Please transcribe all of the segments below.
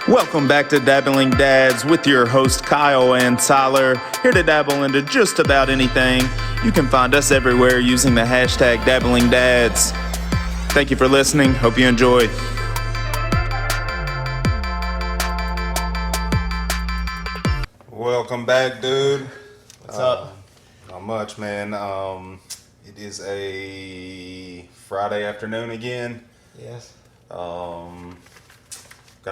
Welcome back to Dabbling Dads with your host Kyle and Tyler, here to dabble into just about anything. You can find us everywhere using the hashtag Dabbling Dads. Thank you for listening. Hope you enjoy. Welcome back, dude. What's up? Not much, man. It is a Friday afternoon again. Yes. Got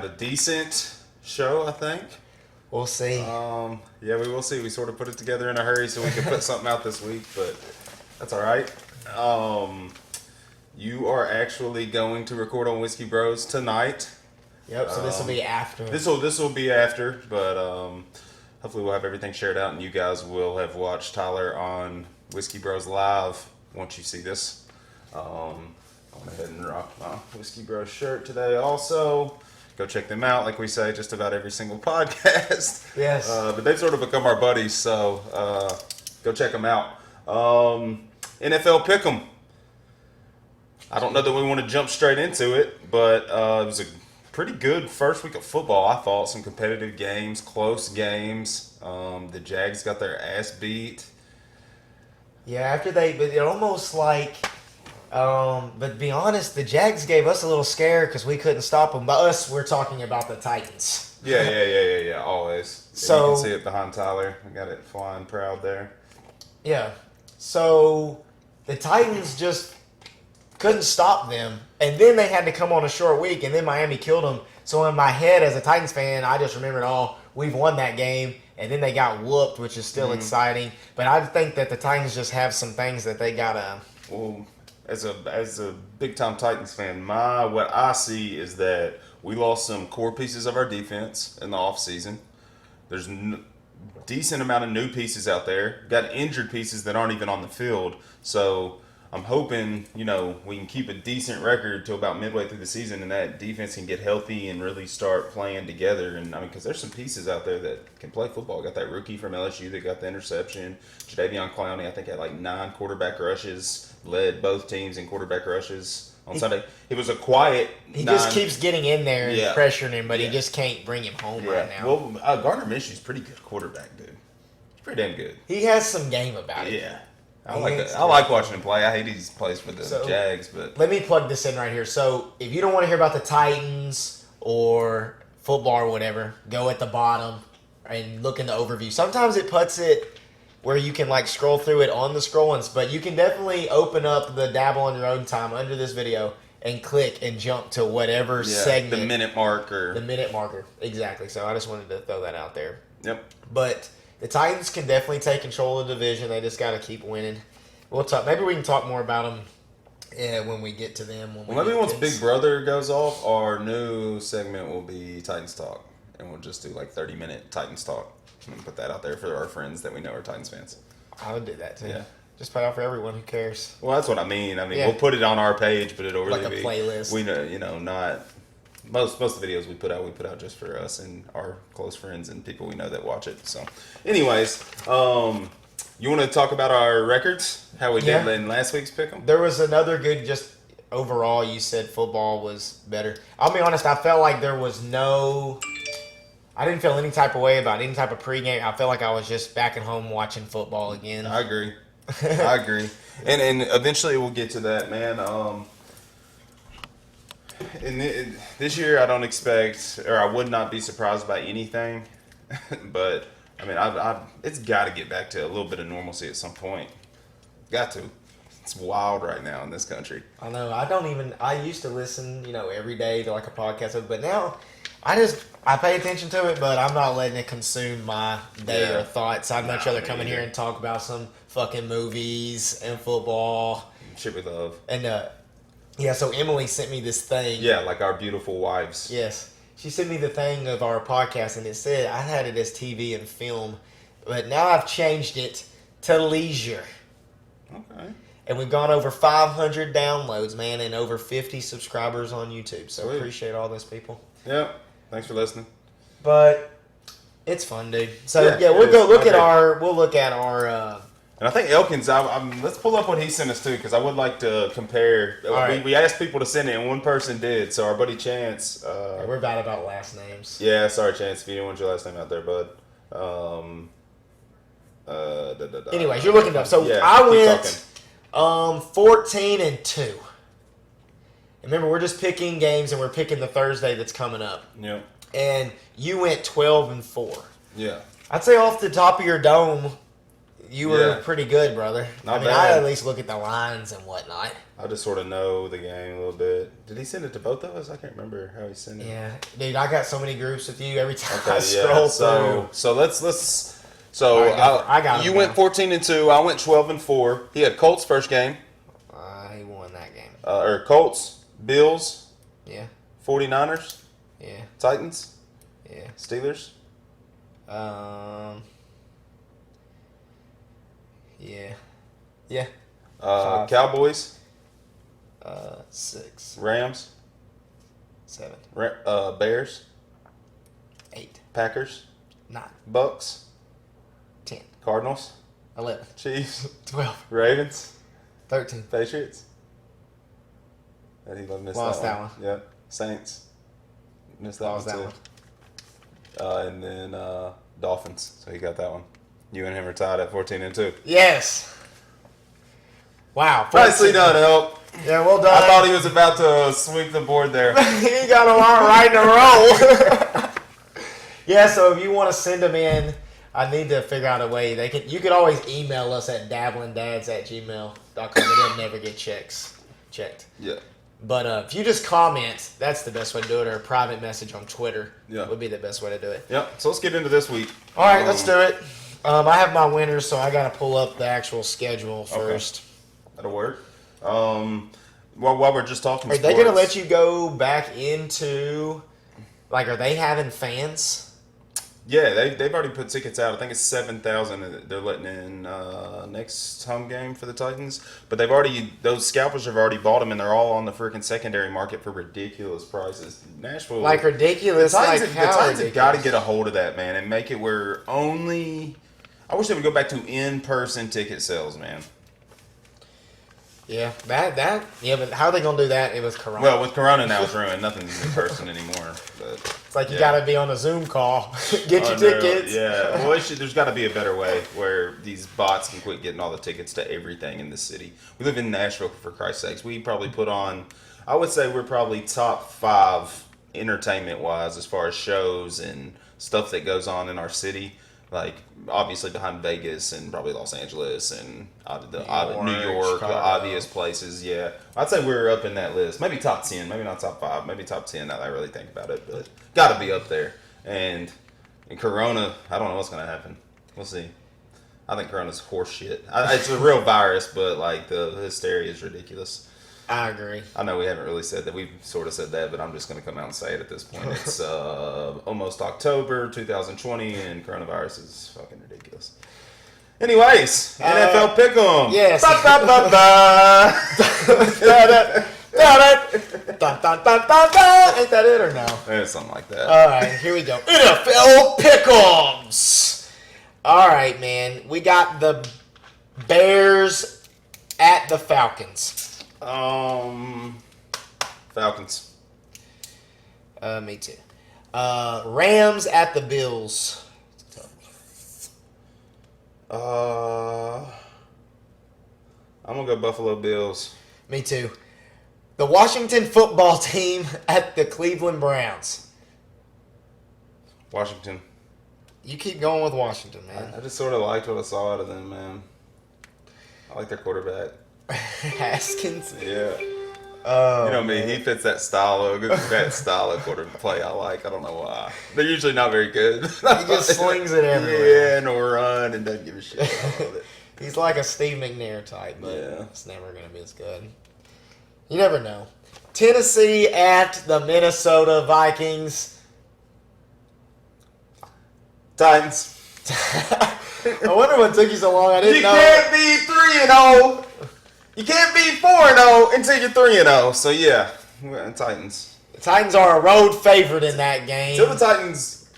a decent show, I think. We'll see. Yeah, we will see. We sort of put it together in a hurry so we could put something out this week, but that's all right. You are actually going to record on Whiskey Bros tonight. Yep. So this will be after. This will be after, but hopefully we'll have everything shared out, and you guys will have watched Tyler on Whiskey Bros Live once you see this. I went ahead and rocked my Whiskey Bros shirt today. Also, go check them out, like we say, just about every single podcast. Yes. But they've sort of become our buddies, so go check them out. NFL Pickems. I don't know that we want to jump straight into it, but it was a pretty good first week of football, I thought. Some competitive games, close games. The Jags got their ass beat. Yeah, but it almost like, but to be honest, the Jags gave us a little scare because we couldn't stop them. But we're talking about the Titans. Yeah, always. So you can see it behind Tyler. I got it flying proud there. Yeah. So the Titans just couldn't stop them. And then they had to come on a short week, and then Miami killed them. So in my head as a Titans fan, I just remembered, we've won that game. And then they got whooped, which is still exciting. But I think that the Titans just have some things that they got to... Well, as a big-time Titans fan, what I see is that we lost some core pieces of our defense in the offseason. There's decent amount of new pieces out there. Got injured pieces that aren't even on the field. So I'm hoping, we can keep a decent record till about midway through the season, and that defense can get healthy and really start playing together. And because there's some pieces out there that can play football. Got that rookie from LSU that got the interception. Jadeveon Clowney, I think, had like 9 quarterback rushes. Led both teams in quarterback rushes on Sunday. It was a quiet. He just keeps getting in there and pressuring him, but he just can't bring him home right now. Well, Gardner Minshew's pretty good quarterback, dude. He's pretty damn good. He has some game about it. Yeah. I like watching him play. I hate he plays for the Jags, but let me plug this in right here. So if you don't want to hear about the Titans or football or whatever, go at the bottom and look in the overview. Sometimes it puts it where you can like scroll through it on the scroll-ins, but you can definitely open up the Dabble in your own time under this video and click and jump to whatever segment. The minute marker. The minute marker, exactly. So I just wanted to throw that out there. Yep. But the Titans can definitely take control of the division. They just got to keep winning. We'll talk. Maybe we can talk more about them when we get to them. Maybe once Big Brother goes off, our new segment will be Titans Talk, and we'll just do like 30-minute Titans Talk and put that out there for our friends that we know are Titans fans. I would do that too. Yeah. Just put it out for everyone who cares. Well, that's what I mean. We'll put it on our page, but it'll really be like a playlist. We know, not. Most of the videos we put out just for us and our close friends and people we know that watch it. So, anyways, you want to talk about our records? How we did in last week's pick'em? There was another good. Just overall, you said football was better. I'll be honest. I felt like there was no. I didn't feel any type of way about any type of pregame. I felt like I was just back at home watching football again. I agree. And eventually we'll get to that, man. This year, I don't expect, or I would not be surprised by anything. But it's got to get back to a little bit of normalcy at some point. Got to. It's wild right now in this country. I know. I used to listen, every day to like a podcast, but now I pay attention to it, but I'm not letting it consume my day or thoughts. I'd much rather come in here and talk about some fucking movies and football. Shit we love. And so Emily sent me this thing. Yeah, like our beautiful wives. Yes. She sent me the thing of our podcast, and it said I had it as TV and film, but now I've changed it to leisure. Okay. And we've gone over 500 downloads, man, and over 50 subscribers on YouTube. So Sweet. Appreciate all those people. Yep. Thanks for listening. But it's fun, dude. So we'll look at our And I think Elkins, let's pull up what he sent us too, because I would like to compare. Right. We asked people to send it, and one person did. So our buddy Chance. We're bad about last names. Yeah, sorry Chance, if you didn't want your last name out there, bud. Anyways, you're looking it up. So yeah, I keep went 14-2. Remember, we're just picking games, and we're picking the Thursday that's coming up. Yeah. And you went 12-4. Yeah. I'd say off the top of your dome, you were Yeah. pretty good, brother. Not I bad. at least look at the lines and whatnot. I just sort of know the game a little bit. Did he send it to both of us? I can't remember how he sent it. Yeah, dude, I got so many groups with you every time I Okay, scroll yeah. through. So let's. So All right, I got him you down. went 14-2. I went 12-4. He had Colts first game, He won that game. or Colts, Bills, Yeah, 49ers, yeah, Titans, yeah. Steelers. Yeah, yeah. 5. Cowboys, 6, Rams, 7, Bears, 8, Packers, 9, Bucks, 10, Cardinals, 11, Chiefs, 12, Ravens, 13. Patriots. He missed Lost that that one. Yep. Saints. Missed that Lost one that too. one. And then Dolphins. So he got that one. You and him are tied at 14-2. Yes. Wow. Nicely done, Elk. Yeah, well done. I thought he was about to sweep the board there. He got a lot right in a row. Yeah, so if you want to send them in, I need to figure out a way. You could always email us at dabblingdads@gmail.com. They'll never get checked. Yeah. But if you just comment, that's the best way to do it, or a private message on Twitter would be the best way to do it. Yep. So let's get into this week. All right, let's do it. I have my winners, so I got to pull up the actual schedule first. That'll work. While we're just talking Are sports. they going to let you go back into, are they having fans? Yeah, they've already put tickets out. I think it's 7,000 they're letting in next home game for the Titans. But those scalpers have already bought them, and they're all on the freaking secondary market for ridiculous prices. Nashville, Ridiculous. The Titans ridiculous? have got to get a hold of that, man, and make it where I wish they would go back to in-person ticket sales, man. Yeah, but how are they going to do that with Corona? Well, with Corona now it's ruined. Nothing's in person anymore. But it's you got to be on a Zoom call. Get your tickets. Yeah. Well, there's got to be a better way where these bots can quit getting all the tickets to everything in the city. We live in Nashville, for Christ's sakes. We probably put on, I would say we're probably top 5 entertainment-wise as far as shows and stuff that goes on in our city. Obviously behind Vegas and probably Los Angeles and New York, the obvious places. Yeah, I'd say we're up in that list. Maybe top 10, maybe not top 5, maybe top 10. Now that I really think about it, but got to be up there. And in Corona, I don't know what's gonna happen. We'll see. I think Corona's horse shit. It's a real virus, but the hysteria is ridiculous. I agree. I know we haven't really said that. We've sort of said that, but I'm just going to come out and say it at this point. It's almost October 2020, and coronavirus is fucking ridiculous. Anyways, NFL Pickems. Yes. Ain't that it or no? It's something like that. All right, here we go. NFL Pickems. All right, man. We got the Bears at the Falcons. Falcons. Me too. Rams at the Bills. I'm gonna go Buffalo Bills. Me too. The Washington football team at the Cleveland Browns. Washington. You keep going with Washington, man. I just sort of liked what I saw out of them, man. I like their quarterback. Haskins. Yeah. Oh, you know me, he fits that style of quarter play I like. I don't know why. They're usually not very good. He just slings it everywhere. Yeah, and will run and doesn't give a shit about it. He's like a Steve McNair type, but Yeah. it's never going to be as good. You never know. Tennessee at the Minnesota Vikings. Titans. I wonder what took you so long. I didn't know. You can't be 3-0. You can't be 4-0 until you're 3-0. So yeah, we're in Titans. The Titans are a road favorite in that game. Until the Titans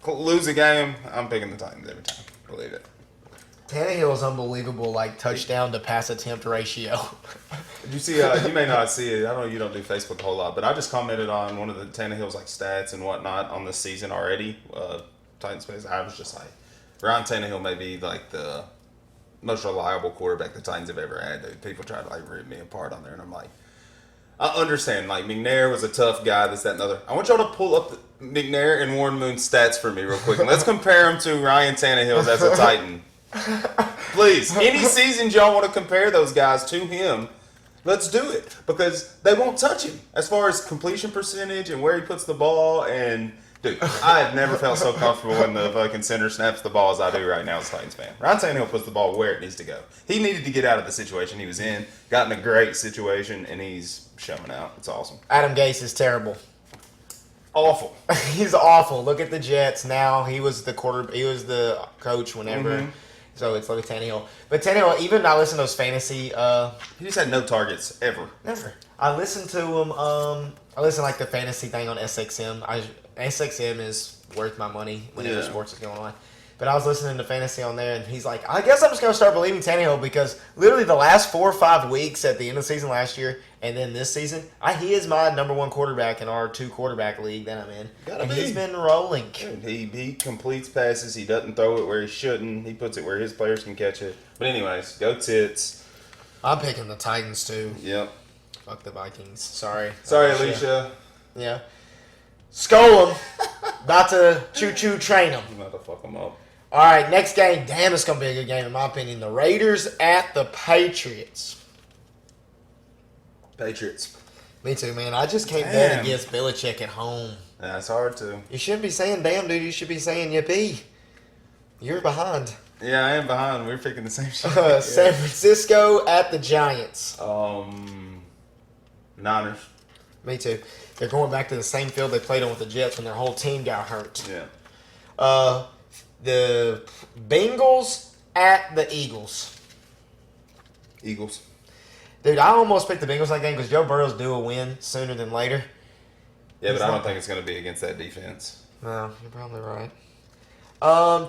lose a game, I'm picking the Titans every time. Believe it. Tannehill's unbelievable, like touchdown to pass attempt ratio. Did you see? You may not see it. I know you don't do Facebook a whole lot, but I just commented on one of the Tannehill's like stats and whatnot on this season already. Titans fans. I was just like, Ryan Tannehill may be like the most reliable quarterback the Titans have ever had. People try to like rip me apart on there, and I'm like, I understand. Like McNair was a tough guy. This, that, and the other. I want y'all to pull up McNair and Warren Moon's stats for me real quick, and let's compare them to Ryan Tannehill's as a Titan. Please, any seasons y'all want to compare those guys to him, let's do it, because they won't touch him as far as completion percentage and where he puts the ball. And dude, I have never felt so comfortable when the fucking center snaps the ball as I do right now as a Titans fan. Ryan Tannehill puts the ball where it needs to go. He needed to get out of the situation he was in, got in a great situation, and he's showing out. It's awesome. Adam Gase is terrible. Awful. He's awful. Look at the Jets now. He was the coach whenever. Mm-hmm. So it's like Tannehill. But Tannehill, even I listen to those fantasy. He just had no targets ever. Never. I listened to him. I listen like the fantasy thing on SXM. SXM is worth my money whenever sports is going on. But I was listening to fantasy on there, and he's like, I guess I'm just going to start believing Tannehill, because literally the last 4 or 5 weeks at the end of the season last year and then this season, he is my number 1 quarterback in our 2-quarterback league that I'm in. And he's been rolling. He completes passes. He doesn't throw it where he shouldn't. He puts it where his players can catch it. But anyways, go Tits. I'm picking the Titans too. Yep. Fuck the Vikings. Sorry, Alicia. Yeah. Skull them. About to choo-choo train them. I'm about to fuck them up. All right, next game. Damn, it's going to be a good game in my opinion. The Raiders at the Patriots. Patriots. Me too, man. I just can't bet against Belichick at home. Yeah, it's hard to. You shouldn't be saying damn, dude. You should be saying yippee. You're behind. Yeah, I am behind. We're picking the same shit. San Francisco at the Giants. Niners. Me too. They're going back to the same field they played on with the Jets when their whole team got hurt. Yeah. The Bengals at the Eagles. Eagles. Dude, I almost picked the Bengals that game because Joe Burrow's due a win sooner than later. Yeah, but I don't think it's going to be against that defense. No, you're probably right.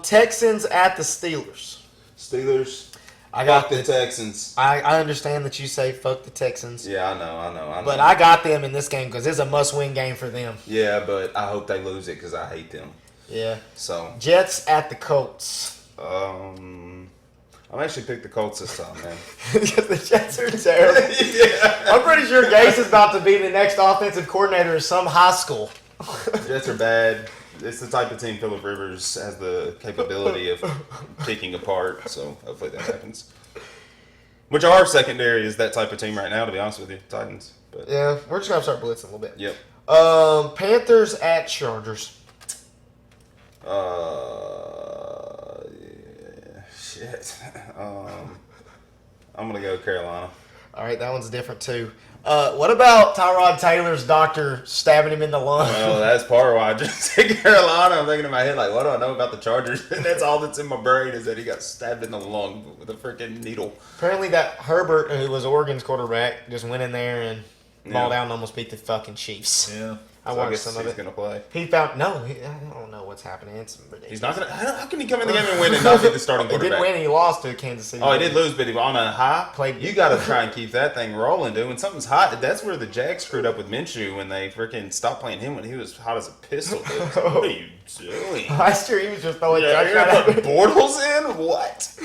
Texans at the Steelers. Steelers. I got fuck the Texans. I understand that you say fuck the Texans. Yeah, I know. But I got them in this game because it's a must-win game for them. Yeah, but I hope they lose it because I hate them. Yeah. So. Jets at the Colts. I'm actually picked the Colts this time, man. Because the Jets are terrible. Yeah. I'm pretty sure Gase is about to be the next offensive coordinator of some high school. Jets are bad. It's the type of team Phillip Rivers has the capability of picking apart, so hopefully that happens. Which our secondary is that type of team right now, to be honest with you, Titans. But yeah, we're just going to start blitzing a little bit. Yep. Panthers at Chargers. Shit. I'm going to go Carolina. All right, that one's different too. What about Tyrod Taylor's doctor stabbing him in the lung? Well, that's part of why I just said Carolina. I'm thinking in my head, like, what do I know about the Chargers? And that's all that's in my brain is that he got stabbed in the lung with a freaking needle. Apparently that Herbert, who was Oregon's quarterback, just went in there and balled out and almost beat the fucking Chiefs. Yeah. I watched some of it. He's going to play. He found, I don't know what's happening. It's ridiculous. He's not going to, how can he come in the game and win and not be the starting quarterback? He didn't win, he lost to Kansas City. Oh, he did lose, but he on a high. You got to try and keep that thing rolling, dude. When something's hot, that's where the Jags screwed up with Minshew when they freaking stopped playing him when he was hot as a pistol, dude. Like, what are you doing? Last year he was just throwing Bortles in? What?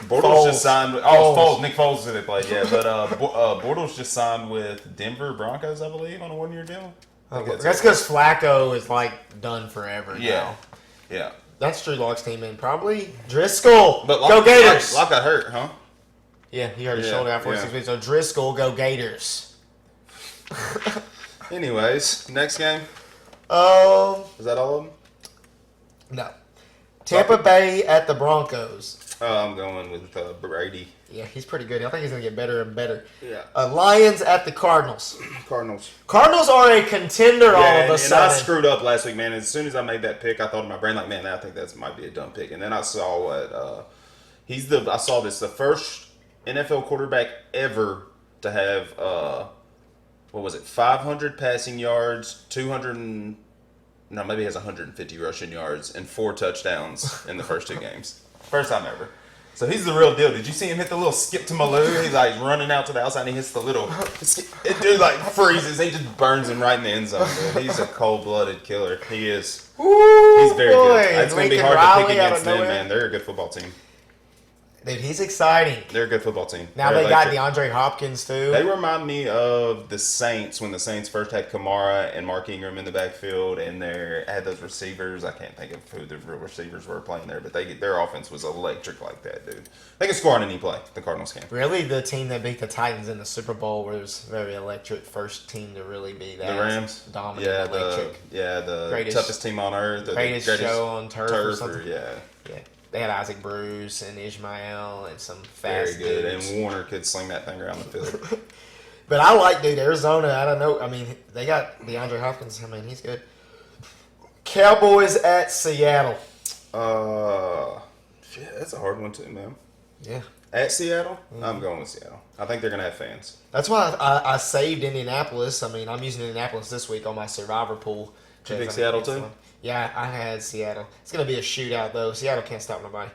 Bortles just signed with, Foles. Nick Foles they played, yeah. But Bortles just signed with Denver Broncos, I believe, on a 1-year deal. That's because Flacco is like done forever now. Yeah. That's Drew Lock's team and probably Driscoll. But go Gators. Locke got hurt, huh? Yeah, he hurt his shoulder after 6 weeks. So Driscoll, go Gators. Anyways, next game. Is that all of them? No. Tampa Bay at the Broncos. I'm going with Brady. Yeah, he's pretty good. I think he's going to get better and better. Yeah. Lions at the Cardinals. Cardinals are a contender all of a sudden. And I screwed up last week, man. As soon as I made that pick, I thought in my brain, like, man, I think that might be a dumb pick. And then I saw what I saw this, the first NFL quarterback ever to have, 500 passing yards, maybe he has 150 rushing yards, and 4 touchdowns in the first 2 games. First time ever. So he's the real deal. Did you see him hit the little skip to Malou? He's like running out to the outside and he hits the little skip. It dude like freezes. He just burns him right in the end zone, dude. He's a cold-blooded killer. He is. Woo, He's very boy. good. It's going to be hard to pick against them, man. They're a good football team. Dude, he's exciting. They're a good football team. Now They're they electric. got DeAndre Hopkins, too. They remind me of the Saints when the Saints first had Kamara and Mark Ingram in the backfield, and they had those receivers. I can't think of who the real receivers were playing there, but their offense was electric like that, dude. They can score on any play. The Cardinals can. Really, the team that beat the Titans in the Super Bowl was very electric. First team to really be that The Rams, dominant, electric. The Greatest- toughest team on earth, Greatest show on turf or something. yeah. Yeah. They had Isaac Bruce and Ishmael and some fast Very good, dudes. and Warner could sling that thing around the field. But I like, dude, Arizona. I don't know. I mean, they got DeAndre Hopkins. I mean, he's good. Cowboys at Seattle. Shit, that's a hard one too, man. Yeah. At Seattle, I'm going with Seattle. I think they're gonna have fans. That's why I saved Indianapolis. I mean, I'm using Indianapolis this week on my Survivor pool. Did you pick Seattle it's too? fun. Yeah, I had Seattle. It's going to be a shootout, though. Seattle can't stop nobody.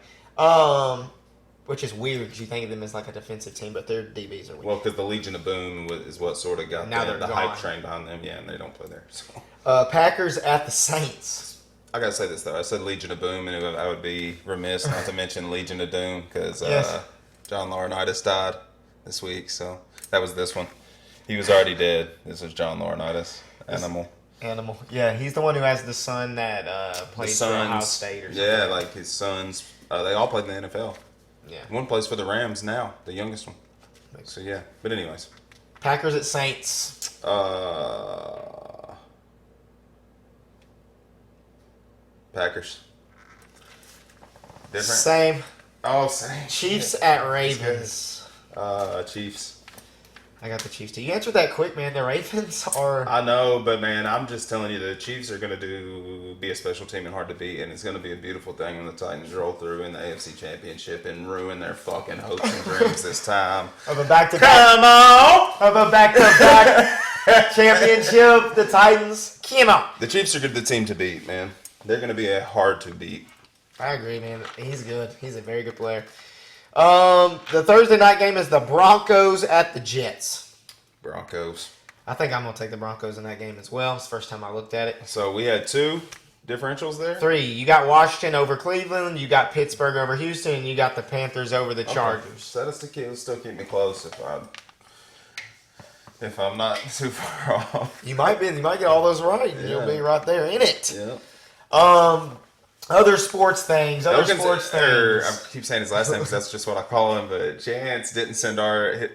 Which is weird because you think of them as like a defensive team, but their DBs are weak. Well, because the Legion of Boom is what sort of got Now the they're hype gone. train behind them. Yeah, and they don't play there. So. Packers at the Saints. I gotta say this though. I said Legion of Boom, and I would be remiss not to mention Legion of Doom because Yes. John Laurinaitis died this week. So that was this one. He was already dead. This was John Laurinaitis, Animal. Yeah, he's the one who has the son that played for Ohio State or something. Yeah, like his sons. They all played in the NFL. Yeah. One plays for the Rams now, the youngest one. So yeah. But anyways. Packers at Saints. Packers. Different. Same. Oh, same. Chiefs at Ravens. Chiefs. I got the Chiefs too. You answered that quick, man. The Ravens are. I know, but man, I'm just telling you, the Chiefs are going to be a special team and hard to beat, and it's going to be a beautiful thing when the Titans roll through in the AFC Championship and ruin their fucking hopes and dreams this time. Of a back-to-back. Come on! Of a back-to-back championship, the Titans. Come on. The Chiefs are the team to beat, man. They're going to be hard to beat. I agree, man. He's good. He's a very good player. The Thursday night game is the Broncos at the Jets. Broncos. I think I'm going to take the Broncos in that game as well. It's the first time I looked at it. So we had 2 differentials there? 3. You got Washington over Cleveland. You got Pittsburgh over Houston. And you got the Panthers over the Chargers. That'll still keep me close if I'm not too far off. You might get all those right. And you'll be right there in it. Yeah. Other sports things. I keep saying his last name because that's just what I call him. But Chance didn't send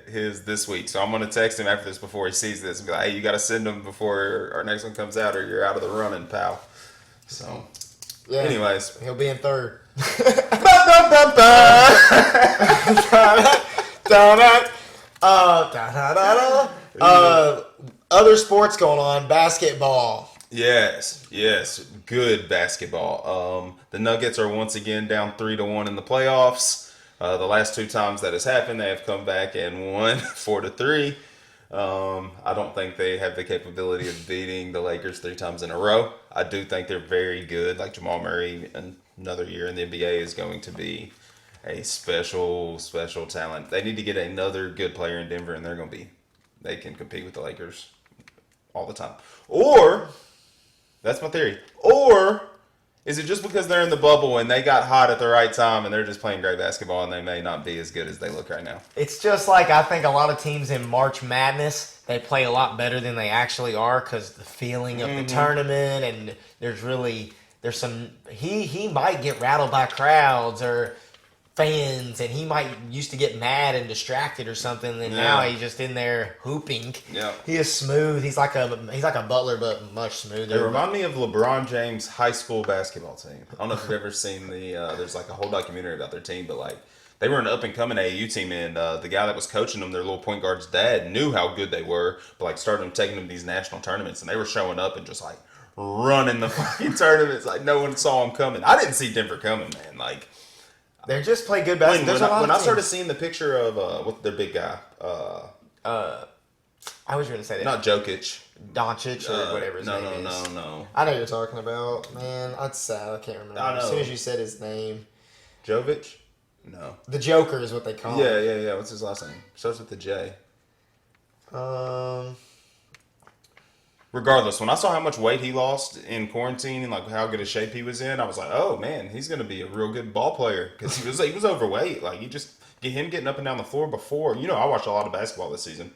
his this week, so I'm gonna text him after this before he sees this and be like, "Hey, you got to send him before our next one comes out, or you're out of the running, pal." So, Yeah. anyways, He'll be in third. Other sports going on. Basketball. yes, good basketball. The Nuggets are once again down 3-1 in the playoffs. The last 2 times that has happened, they have come back and won 4-3. I don't think they have the capability of beating the Lakers 3 times in a row. I do think they're very good. Like Jamal Murray, another year in the NBA is going to be a special talent. They need to get another good player in Denver, and they can compete with the Lakers all the time. Or, that's my theory. Or, is it just because they're in the bubble and they got hot at the right time and they're just playing great basketball and they may not be as good as they look right now? It's just like I think a lot of teams in March Madness, they play a lot better than they actually are because the feeling of the tournament, and there's some he might get rattled by crowds or fans, and he might used to get mad and distracted or something, and now he's just in there hooping. Yeah. He is smooth. He's like a Butler, but much smoother. They remind me of LeBron James' high school basketball team. I don't know if you've ever seen there's like a whole documentary about their team, but like they were an up-and-coming AAU team, and the guy that was coaching them, their little point guard's dad, knew how good they were, but like started them taking them to these national tournaments, and they were showing up and just like running the fucking tournaments like no one saw them coming. I didn't see Denver coming, man. Like they just play good basketball. When I started seeing the picture of with their big guy, I was going to say that. not Jokic, Doncic or whatever his name is. No. I know what you're talking about, man. That's sad. I can't remember. I know. As soon as you said his name. Jovic? No. The Joker is what they call him. Yeah. What's his last name? Starts with the J. Regardless, when I saw how much weight he lost in quarantine and like how good a shape he was in, I was like, oh man, he's gonna be a real good ball player because he was overweight. Like he just get him getting up and down the floor before. I watched a lot of basketball this season.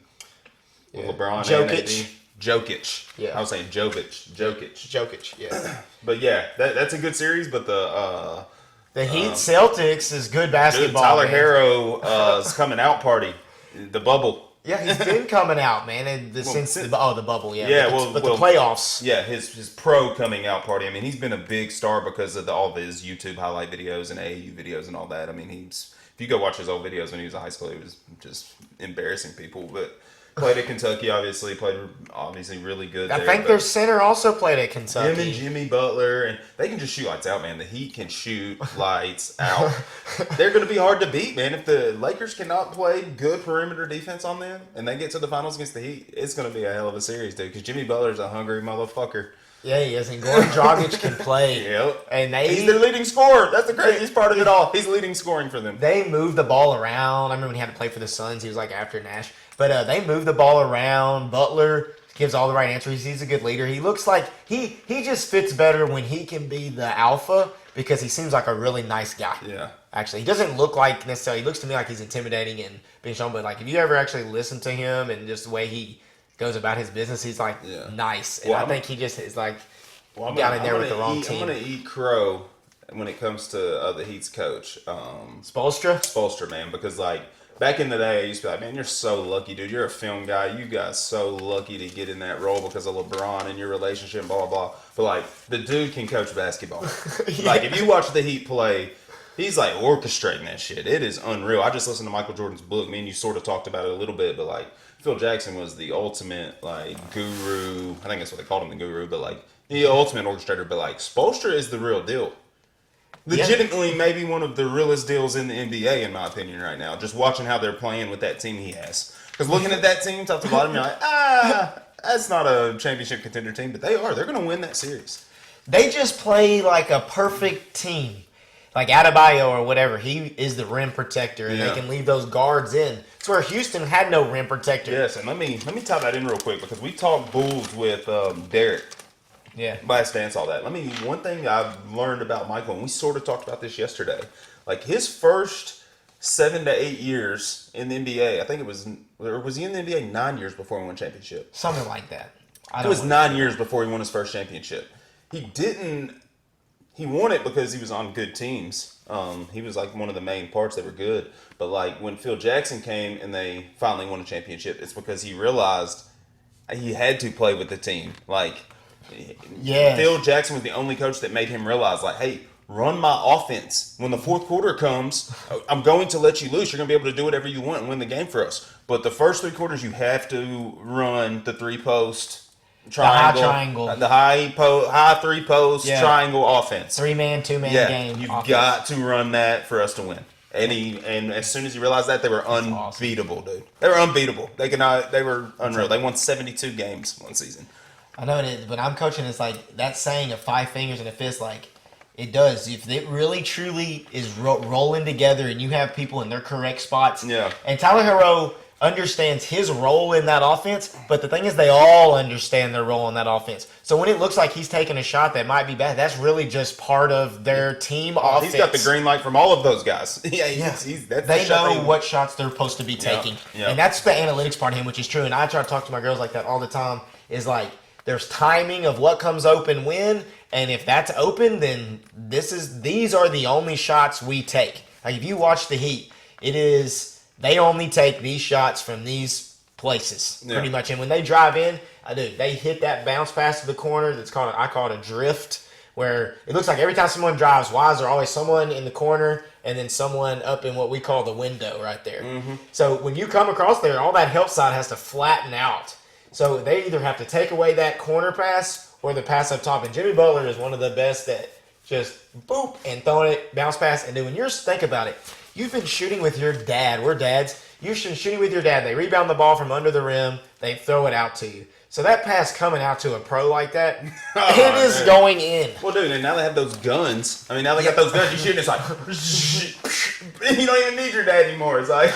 With LeBron and AD. Jokic. Yeah. I was saying Jokic. Yeah. But yeah, that's a good series. But the Heat Celtics is good basketball. Tyler Herro's coming out party, the bubble. Yeah, he's been coming out, man. And the bubble, yeah. Yeah, but the playoffs. Yeah, his pro coming out party. I mean, he's been a big star because of all of his YouTube highlight videos and AAU videos and all that. I mean, if you go watch his old videos when he was in high school, he was just embarrassing people. But played at Kentucky, obviously. Played really good there. I think their center also played at Kentucky. Him and Jimmy Butler, and they can just shoot lights out, man. The Heat can shoot lights out. They're going to be hard to beat, man. If the Lakers cannot play good perimeter defense on them, and they get to the finals against the Heat, it's going to be a hell of a series, dude. Because Jimmy Butler's a hungry motherfucker. Yeah, he is. And Goran Dragic can play. Yep. And he's their leading scorer. That's the craziest part of it all. He's leading scoring for them. They move the ball around. I remember when he had to play for the Suns. He was like after Nash. But they move the ball around. Butler gives all the right answers. He's a good leader. He looks like he just fits better when he can be the alpha because he seems like a really nice guy. Yeah. Actually, he doesn't look like necessarily. He looks to me like he's intimidating and being shown. But like if you ever actually listen to him and just the way he goes about his business, he's like nice. And I think he just is like got in there with the wrong team. I'm going to eat crow when it comes to the Heat's coach. Spoelstra, man, because like back in the day, I used to be like, man, you're so lucky, dude. You're a film guy. You got so lucky to get in that role because of LeBron and your relationship, blah, blah, blah. But, like, the dude can coach basketball. Like, if you watch the Heat play, he's, like, orchestrating that shit. It is unreal. I just listened to Michael Jordan's book. Me and you sort of talked about it a little bit, but, like, Phil Jackson was the ultimate, like, guru. I think that's what they called him, the guru. But, like, the ultimate orchestrator. But, like, Spoelstra is the real deal. Legitimately, maybe one of the realest deals in the NBA, in my opinion, right now. Just watching how they're playing with that team he has. Because looking at that team, top to bottom, you're like, that's not a championship contender team. But they are. They're going to win that series. They just play like a perfect team. Like Adebayo or whatever, he is the rim protector, and they can leave those guards in. It's where Houston had no rim protector. Yes, and let me tie that in real quick because we talked Bulls with Derek. Yeah. Last Dance, all that. One thing I've learned about Michael, and we sort of talked about this yesterday, like his first 7 to 8 years in the NBA, I think was he in the NBA 9 years before he won a championship? Something like that. It was 9 years before he won his first championship. He won it because he was on good teams. He was like one of the main parts that were good. But like when Phil Jackson came and they finally won a championship, it's because he realized he had to play with the team. Like, Phil Jackson was the only coach that made him realize, like, hey, run my offense. When the fourth quarter comes, I'm going to let you loose. You're going to be able to do whatever you want and win the game for us. But the first 3 quarters, you have to run the 3-post triangle. The high 3-post triangle offense. 3-man, 2-man game. You've got to run that for us to win. And as soon as he realized that, they were unbeatable, dude. They were unbeatable. They were unreal. They won 72 games one season. I know it is, but I'm coaching. It's like that saying of 5 fingers and a fist. Like it does. If it really truly is rolling together, and you have people in their correct spots. Yeah. And Tyler Herro understands his role in that offense, but the thing is, they all understand their role in that offense. So when it looks like he's taking a shot that might be bad, that's really just part of their team offense. He's got the green light from all of those guys. They know what shots they're supposed to be taking, and that's the analytics part of him, which is true. And I try to talk to my girls like that all the time. Is like, there's timing of what comes open when, and if that's open, then these are the only shots we take. Like if you watch the Heat, they only take these shots from these places pretty much. And when they drive in, they hit that bounce pass to the corner. I call it a drift, where it looks like every time someone drives wise, there's always someone in the corner and then someone up in what we call the window right there. Mm-hmm. So when you come across there, all that help side has to flatten out. So they either have to take away that corner pass or the pass up top. And Jimmy Butler is one of the best at just boop and throwing it, bounce pass. And then when think about it, you've been shooting with your dad. We're dads. You've been shooting with your dad. They rebound the ball from under the rim. They throw it out to you. So So that pass coming out to a pro like that, Oh, it is man. going in. Well, dude, and now they have those guns. I mean, now they got those guns. You shoot, and it's like, you don't even need your dad anymore. It's like,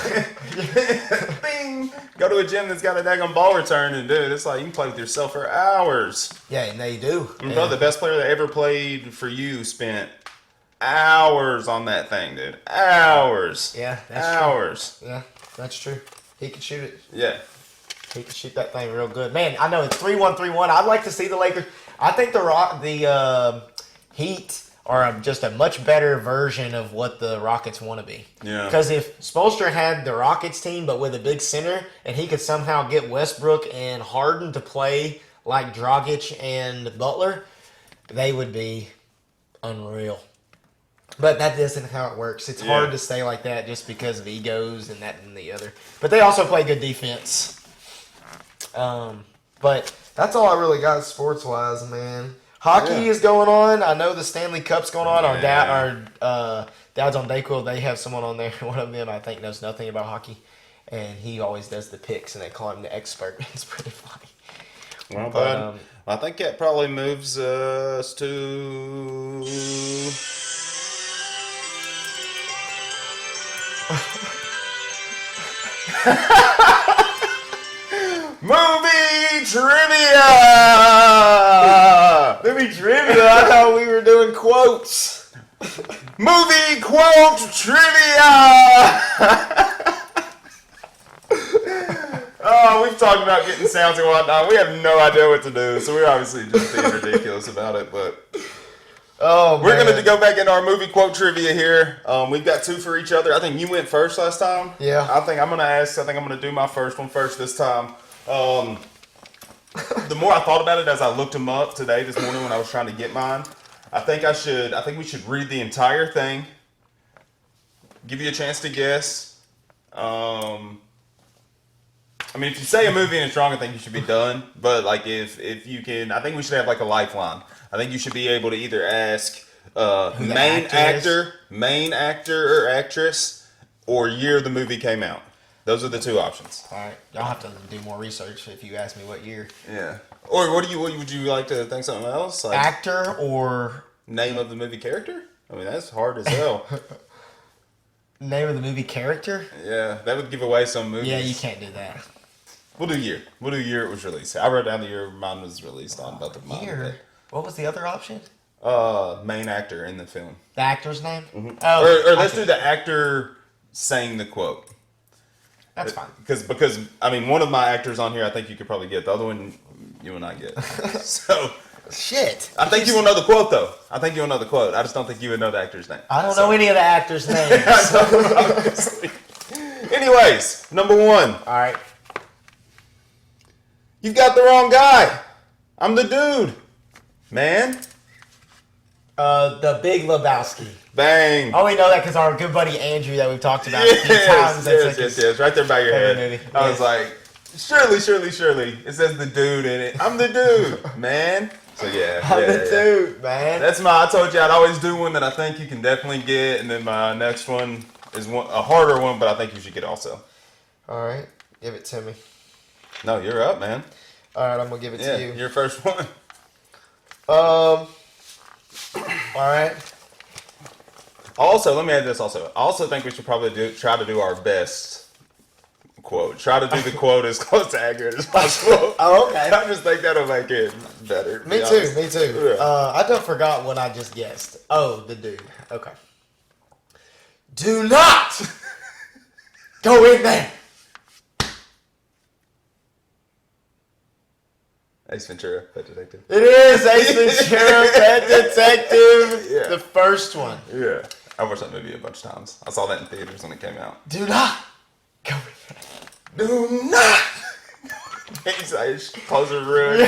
bing. Go to a gym that's got a daggone ball return, and dude, it's like you can play with yourself for hours. Yeah, and they do. And bro, the best player that ever played for you spent hours on that thing, dude. Hours. Yeah, that's hours. true. Yeah, that's true. He can shoot it. Yeah. He can shoot that thing real good. Man, I know it's 3-1-3-1. I'd like to see the Lakers. I think the Heat are just a much better version of what the Rockets want to be. Yeah. Because if Spoelstra had the Rockets team, but with a big center, and he could somehow get Westbrook and Harden to play like Dragic and Butler, they would be unreal. But that isn't how it works. It's hard to stay like that just because of egos and that and the other. But they also play good defense. But that's all I really got sports-wise, man. Hockey is going on. I know the Stanley Cup's going on. Our Dad's on Dayquil. They have someone on there. One of them, I think, knows nothing about hockey. And he always does the picks, and they call him the expert. It's pretty funny. Well, but, I think that probably moves us to... Movie trivia! Movie trivia. I thought we were doing quotes. Movie quote trivia! Oh, we've talked about getting sounds and whatnot. We have no idea what to do, so we're obviously just being ridiculous about it. But we're going to go back into our movie quote trivia here. We've got 2 for each other. I think you went first last time. Yeah. I think I'm going to ask. I think I'm going to do my first one first this time. The more I thought about it as I looked them up this morning when I was trying to get mine, I think we should read the entire thing. Give you a chance to guess. I mean, if you say a movie and it's wrong, I think you should be done. But like, if you can, I think we should have like a lifeline. I think you should be able to either ask main actor or actress, or year the movie came out. Those are the 2 options. All right, y'all have to do more research if you ask me what year. Yeah. Or what would you like to think something else? Like Actor or name of the movie character? I mean, that's hard as hell. name of the movie character? Yeah, that would give away some movies. Yeah, you can't do that. We'll do year. We'll do year it was released. I wrote down the year mine was released on both of mine. Year? What was the other option? Main actor in the film. The actor's name? Mm-hmm. Oh, or let's do the actor saying the quote. That's fine. Because I mean, one of my actors on here, I think you could probably get. The other one, you will not get. So shit. I think you will know the quote, though. I think you'll know the quote. I just don't think you would know the actor's name. I don't know any of the actors' names. Obviously. Anyways, number 1. All right. You've got the wrong guy. I'm the dude, man. The Big Lebowski. Bang. I only know that because our good buddy Andrew that we've talked about a few times. Yes. Right there by your head. Movie. I was like, surely. It says the dude in it. I'm the dude, man. So I'm the dude, man. That's I told you I'd always do one that I think you can definitely get, and then my next one is a harder one, but I think you should get also. All right, give it to me. No, you're up, man. All right, I'm gonna give it to you. Your first one. All right. Also, let me add this. Also, I also think we should probably try to do our best quote. Try to do the quote as close to accurate as possible. Oh, okay. I just think that'll make it better. Me too. Yeah. I don't forgot what I just guessed. Oh, the dude. Okay. Do not go in there. Ace Ventura, Pet Detective. It is Ace Ventura, Pet Detective. Yeah. The first one. Yeah. I watched that movie a bunch of times. I saw that in theaters when it came out. Do not go in there. Do not! He's like, close the room.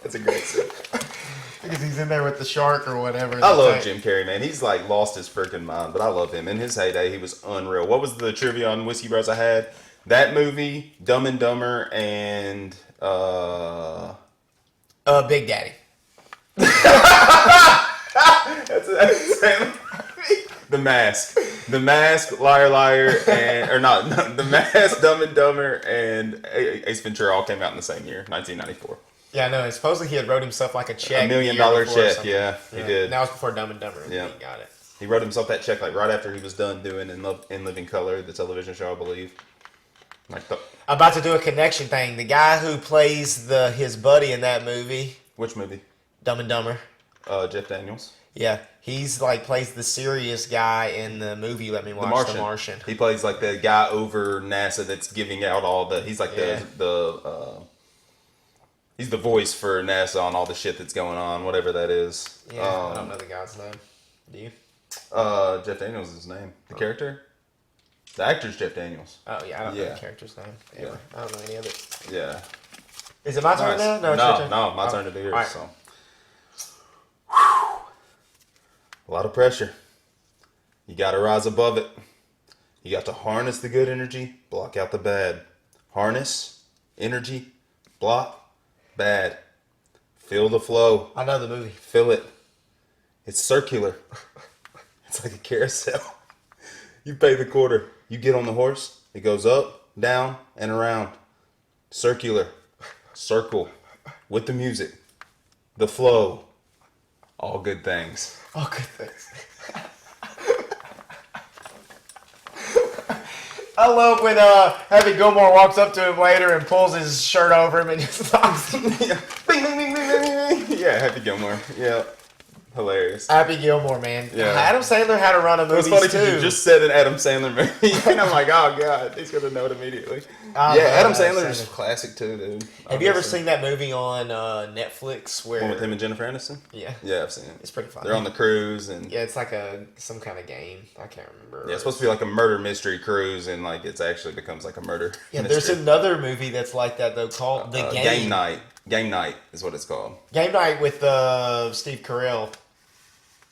That's a great scene. Because he's in there with the shark or whatever. I love Jim Carrey, man. He's like lost his freaking mind, but I love him. In his heyday, he was unreal. What was the trivia on Whiskey Bros I had? That movie, Dumb and Dumber, and Big Daddy. that's the same movie. The Mask. The Mask, Liar Liar, and or not no, The Mask, Dumb and Dumber, and Ace Ventura all came out in the same year, 1994. Yeah, no. Supposedly he had wrote himself like a check. $1 million check. Yeah, he did. That was before Dumb and Dumber. Yeah, He got it. He wrote himself that check like right after he was done doing In Living Color, the television show, I believe. Like I'm about to do a connection thing. The guy who plays his buddy in that movie. Which movie? Dumb and Dumber. Jeff Daniels. Yeah, he's like plays the serious guy in the movie. Let me watch The Martian. He plays like the guy over NASA that's giving out all the. He's like he's the voice for NASA on all the shit that's going on, whatever that is. Yeah, I don't know the guy's name. Do you? Jeff Daniels is his name. The character? The actor's Jeff Daniels. Oh, yeah, I don't know the character's name. Ever. Yeah. I don't know any of it. Yeah. Is it my turn now? No, my turn to do yours. Right. So. A lot of pressure. You got to rise above it. You got to harness the good energy, block out the bad. Harness, energy, block, bad. Feel the flow. I know the movie. Feel it. It's circular. It's like a carousel. You pay the quarter. You get on the horse. It goes up, down, and around. Circular. Circle. With the music. The flow. All good things. All good things. I love when Happy Gilmore walks up to him later and pulls his shirt over him and just knocks him. Yeah. Bing, bing, bing, bing, bing, bing. Yeah, Happy Gilmore. Yeah. Hilarious. Happy Gilmore, man. Yeah. Adam Sandler had a run of movies, it was funny too. You just said an Adam Sandler movie, and I'm like, oh, God, he's going to know it immediately. Adam Sandler is classic, too, dude. Have you ever seen that movie on Netflix? One with him and Jennifer Aniston? Yeah. Yeah, I've seen it. It's pretty funny. They're on the cruise. And yeah, it's like some kind of game. I can't remember. Yeah, it's supposed to be like a murder mystery cruise, and like it's actually becomes like a murder mystery. There's another movie that's like that, though, called The Game. Game Night. Game Night is what it's called. Game Night with Steve Carell.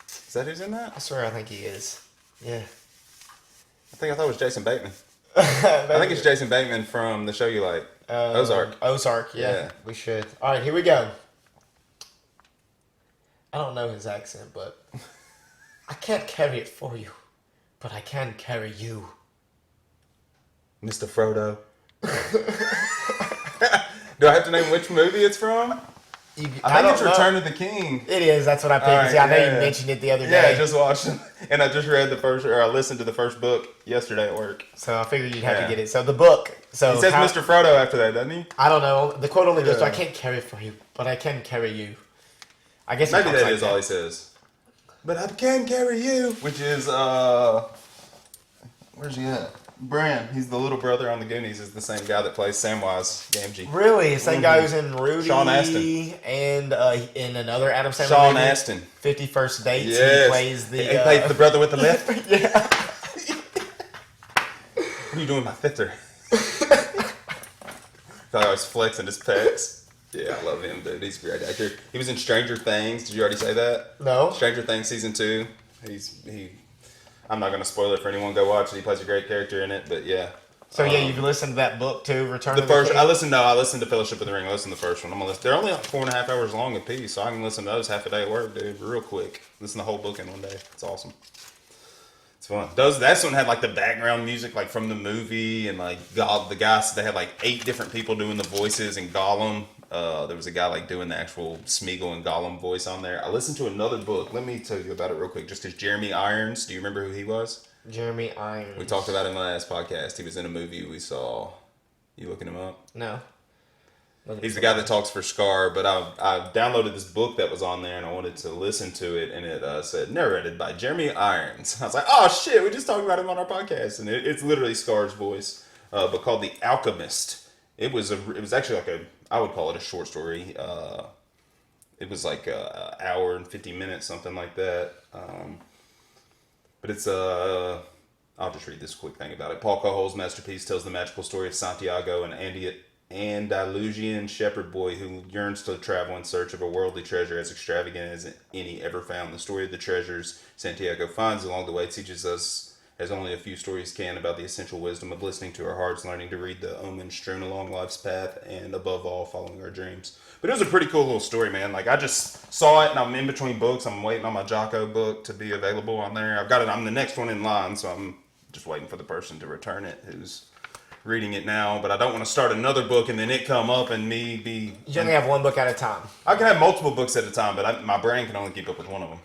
Is that who's in that? I swear I think he is. Yeah. I thought it was Jason Bateman. I think it's Jason Bateman from the show you like. Ozark. Ozark, yeah. We should. All right, here we go. I don't know his accent, but I can't carry it for you, but I can carry you. Mr. Frodo. Do I have to name which movie it's from? I think it's Return of the King. It is. That's what I figured. Right, I know you mentioned it the other day. Yeah, I just watched it. And I just read I listened to the first book yesterday at work. So I figured you'd have to get it. So the book. So he says Mr. Frodo after that, doesn't he? I don't know. The quote only goes to, I can't carry it for you, but I can carry you. I guess maybe that is all he says. But I can carry you. Which is, where's he at? Bran. He's the little brother on the Goonies. Is the same guy that plays Samwise Gamgee. Really? The same guy who's in Rudy. Sean Astin. And in another Adam Sandler Sean movie, Astin. 50 First Dates. Yes. He plays the... He plays the brother with the left? Yeah. What are you doing with my fitter? I was flexing his pecs. Yeah, I love him, dude. He's a great actor. He was in Stranger Things. Did you already say that? No. Stranger Things season 2. I'm not going to spoil it for anyone. Go watch it. He plays a great character in it. But yeah. So yeah, you've listened to that book too, Return of the first. King? I listened to Fellowship of the Ring. I listened to the first one. I'm gonna listen. They're only like 4.5 hours long a piece, so I can listen to those half a day at work, dude. Real quick. Listen to the whole book in one day. It's awesome. It's fun. That one had like the background music like from the movie, and like the guys, they had like 8 different people doing the voices, and Gollum. There was a guy like doing the actual Smeagol and Gollum voice on there. I listened to another book. Let me tell you about it real quick, just because Jeremy Irons. Do you remember who he was? Jeremy Irons. We talked about him in the last podcast. He was in a movie we saw. You looking him up? No. He's the guy that talks for Scar, but I downloaded this book that was on there, and I wanted to listen to it, and it said narrated by Jeremy Irons. I was like, oh shit, we just talked about him on our podcast, and it's literally Scar's voice, but called The Alchemist. It was actually like I would call it a short story. It was like an hour and 50 minutes, something like that. But it's I'll just read this quick thing about it. Paul Coelho's masterpiece tells the magical story of Santiago, an Andalusian shepherd boy who yearns to travel in search of a worldly treasure as extravagant as any ever found. The story of the treasures Santiago finds along the way teaches us as only a few stories can, about the essential wisdom of listening to our hearts, learning to read the omens strewn along life's path, and above all, following our dreams. But it was a pretty cool little story, man. Like, I just saw it, and I'm in between books. I'm waiting on my Jocko book to be available on there. I've got it. I'm the next one in line, so I'm just waiting for the person to return it who's reading it now. But I don't want to start another book and then it come up and me be... You only have one book at a time. I can have multiple books at a time, but my brain can only keep up with one of them.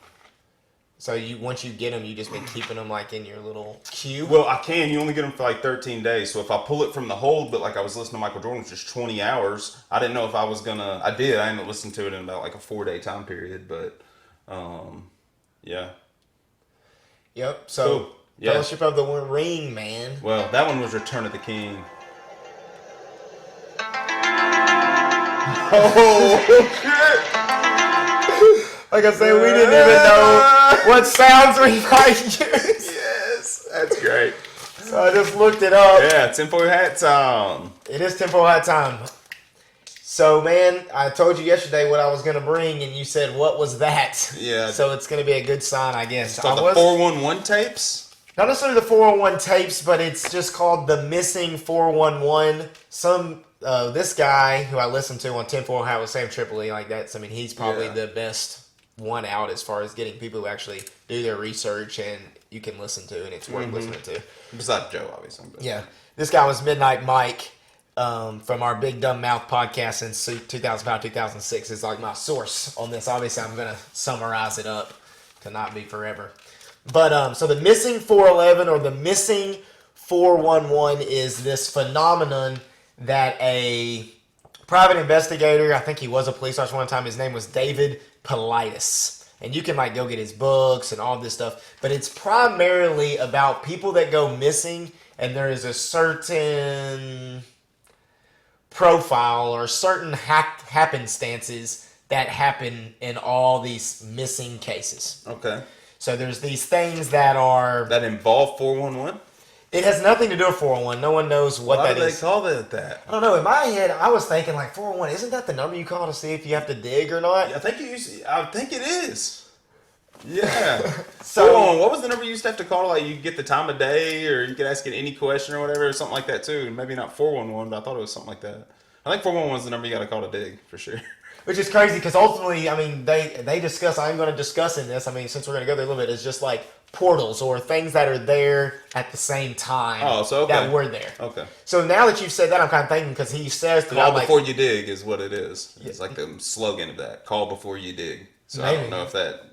So once you get them, you just been keeping them like in your little queue? Well, I can. You only get them for like 13 days. So if I pull it from the hold, but like I was listening to Michael Jordan, which is 20 hours, I didn't know if I was going to... I did. I ended up listening to it in about like a 4-day time period. But, yeah. Yep. So, cool. Yeah. Fellowship of the Ring, man. Well, that one was Return of the King. Oh, shit! Like I said, we didn't even know what sounds we might use. Yes, that's great. So I just looked it up. Yeah, tinfoil hat time. It is tinfoil hat time. So, man, I told you yesterday what I was going to bring, and you said, what was that? Yeah. So it's going to be a good sign, I guess. So the 411 tapes? Not necessarily the 411 tapes, but it's just called the Missing 411. This guy who I listened to on Tinfoil Hat with Sam Tripoli, like that's, I mean, he's probably the best one out as far as getting people who actually do their research and you can listen to, and it's worth listening to. Besides Joe, obviously. But. Yeah. This guy was Midnight Mike from our Big Dumb Mouth podcast since 2005, 2006 is like my source on this. Obviously, I'm going to summarize it up to not be forever. But so the Missing 411 or the Missing 411 is this phenomenon that a private investigator, I think he was a police officer one time, his name was David Politis. And you can like go get his books and all this stuff. But it's primarily about people that go missing, and there is a certain profile or certain happenstances that happen in all these missing cases. Okay. So there's these things that are... That involve 411? It has nothing to do with 411. No one knows what that is. Why do they call it that? I don't know. In my head, I was thinking like 411. Isn't that the number you call to see if you have to dig or not? I think it is. Yeah. So 411, what was the number you used to have to call? Like you could get the time of day, or you could ask it any question or whatever, or something like that too. Maybe not 411, but I thought it was something like that. I think 411 is the number you got to call to dig for sure. Which is crazy because ultimately, I mean, they discuss, I'm going to discuss in this, I mean, since we're going to go there a little bit, it's just like portals or things that are there at the same time that were there. Okay. So now that you've said that, I'm kind of thinking because he says... Call before you dig is what it is. It's like the slogan of that. Call before you dig. So maybe. I don't know if that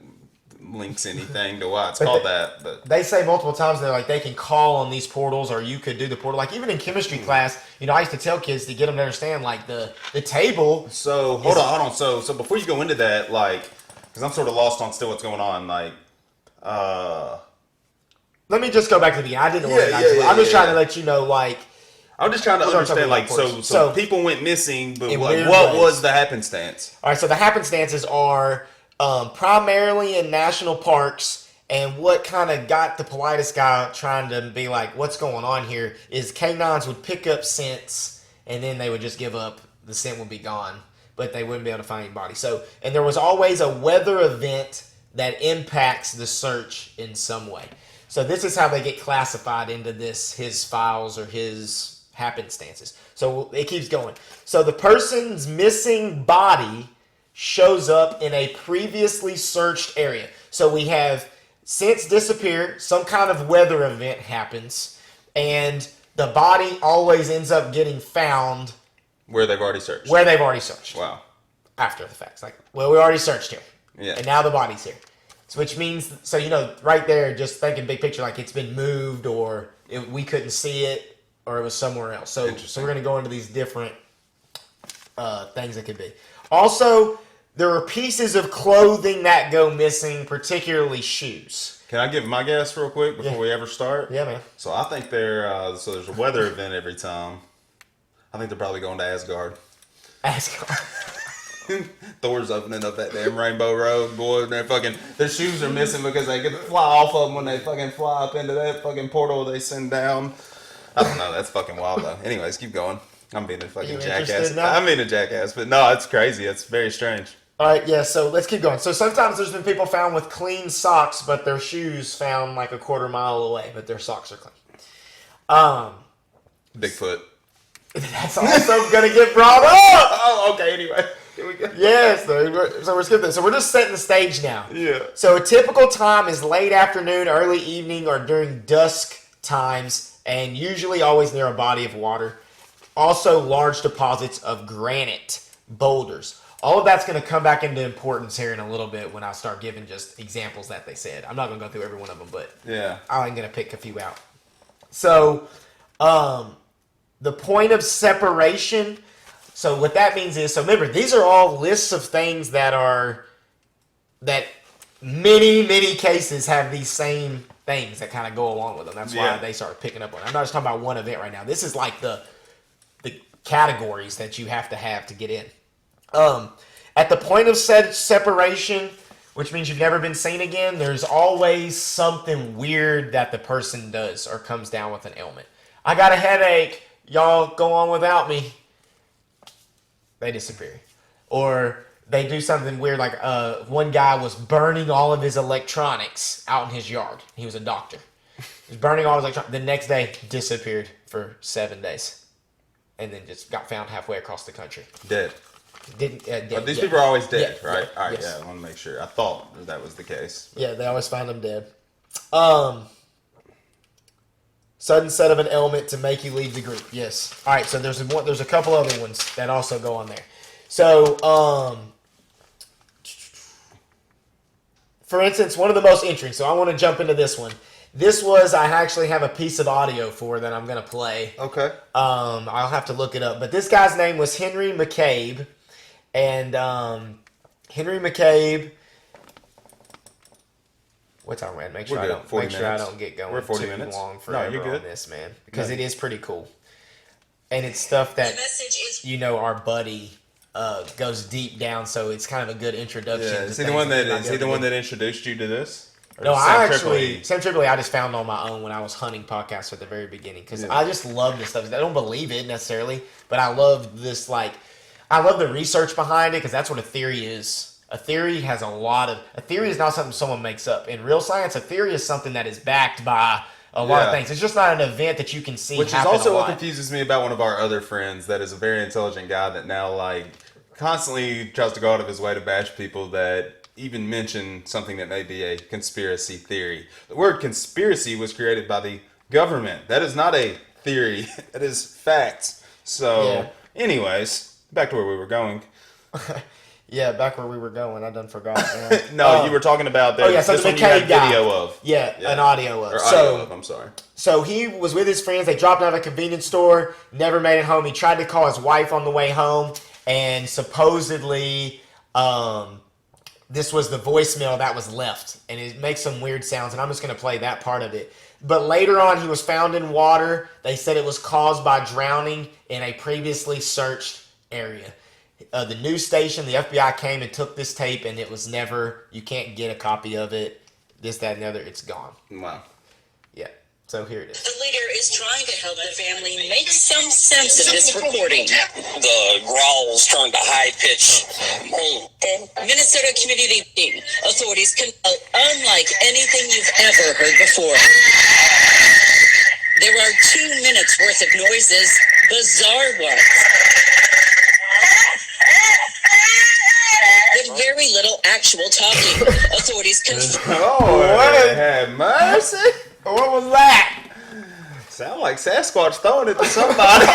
links anything to why it's called that, but they say multiple times they're like they can call on these portals, or you could do the portal. Like even in chemistry class, you know, I used to tell kids to get them to understand like the table. So hold on. So before you go into that, like, because I'm sort of lost on still what's going on. Like, let me just go back to the beginning. I didn't organize it. I'm just trying to let you know, like. I'm just trying to understand, like, so people went missing, but what was the happenstance? All right, so the happenstances are primarily in national parks, and what kind of got the Politis guy trying to be like, what's going on here, is canines would pick up scents, and then they would just give up. The scent would be gone, but they wouldn't be able to find anybody. So, and there was always a weather event that impacts the search in some way. So this is how they get classified into his files or his happenstances. So it keeps going. So the person's missing body shows up in a previously searched area. So we have since disappeared, some kind of weather event happens, and the body always ends up getting found where they've already searched. Wow. After the fact. It's like, well, we already searched here. Yeah. And now the body's here. So which means, so, you know, right there, just thinking big picture, like it's been moved or we couldn't see it or it was somewhere else. So we're going to go into these different things that could be. Also, there are pieces of clothing that go missing, particularly shoes. Can I give my guess real quick before we ever start? Yeah, man. So I think so there's a weather event every time. I think they're probably going to Asgard. Thor's opening up that damn Rainbow Road, boy. Their shoes are missing because they get to fly off of them when they fucking fly up into that fucking portal they send down. I don't know. That's fucking wild, though. Anyways, keep going. I'm being a fucking jackass. I'm being a jackass, but no, it's crazy. It's very strange. All right, yeah, so let's keep going. So sometimes there's been people found with clean socks, but their shoes found like a quarter mile away, but their socks are clean. Bigfoot. That's also going to get brought up. Oh, okay. Anyway, here we go. Yes, so we're skipping. So we're just setting the stage now. Yeah. So a typical time is late afternoon, early evening, or during dusk times, and usually always near a body of water. Also, large deposits of granite, boulders. All of that's going to come back into importance here in a little bit when I start giving just examples that they said. I'm not going to go through every one of them, but Yeah. I'm going to pick a few out. So, the point of separation. So what that means is, so remember, these are all lists of things that many cases have these same things that kind of go along with them. That's why they start picking up on it. I'm not just talking about one event right now. This is like the categories that you have to get in. At the point of separation, which means you've never been seen again, there's always something weird that the person does or comes down with an ailment. I got a headache. Y'all go on without me. They disappear. Or they do something weird, like one guy was burning all of his electronics out in his yard. He was a doctor. He was burning all his electronics. The next day, disappeared for 7 days. And then just got found halfway across the country. Dead. Dead. These people are always dead, right? Yeah, All right, yes. I want to make sure. I thought that was the case. Yeah, they always find them dead. Sudden set of an ailment to make you leave the group. Yes. All right, so there's a couple other ones that also go on there. So, for instance, one of the most interesting. So I want to jump into this one. I actually have a piece of audio for that I'm going to play. Okay. I'll have to look it up. But this guy's name was Henry McCabe. And Henry McCabe. What's our man? Make sure I don't get going We're 40 too minutes. long forever on this, man. Because it is pretty cool. And it's stuff that our buddy goes deep down, so it's kind of a good introduction. Yeah. Is he the one that introduced you to this? Or No, Sam Tripoli I just found on my own when I was hunting podcasts at the very beginning, because I just love this stuff. I don't believe it necessarily, but I love this, I love the research behind it, because that's what a theory is. A theory is not something someone makes up. In real science, a theory is something that is backed by a lot of things. It's just not an event that you can see Which is happen also a lot. what confuses me about one of our other friends that is a very intelligent guy that now, constantly tries to go out of his way to bash people that even mention something that may be a conspiracy theory. The word conspiracy was created by the government. That is not a theory. That is facts. So, anyways, back to where we were going. Yeah, back where we were going. I done forgot. No, you were talking about that. So this the one you had McCabe guy. video of. An audio of. Or audio of, I'm sorry. So he was with his friends. They dropped out of a convenience store, never made it home. He tried to call his wife on the way home, and supposedly this was the voicemail that was left. And it makes some weird sounds, and I'm just going to play that part of it. But later on, he was found in water. They said it was caused by drowning in a previously searched area. The news station, the FBI came and took this tape, and it was never, you can't get a copy of it, this, that, and the other, it's gone. Wow. Yeah, so here it is. The leader is trying to help the family make some sense of this recording. The growls turned to high-pitched moan. Minnesota Community Meeting. Authorities conduct unlike anything you've ever heard before. There are 2 minutes worth of noises, bizarre ones. With very little actual talking. Authorities confirm. Have mercy. What was that? Sound like Sasquatch throwing it to somebody.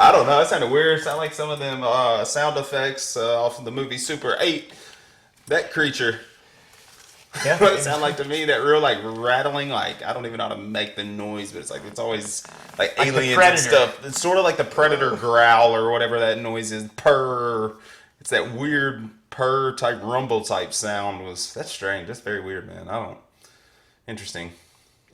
I don't know. It sounded weird. Sound like some of them sound effects off of the movie Super 8. That creature. Yeah. What it sound like to me, that real rattling, I don't even know how to make the noise, but it's always like aliens and stuff. It's sort of like the Predator growl or whatever that noise is. Purr. It's that weird purr type rumble type sound. That's strange. That's very weird, man. Interesting.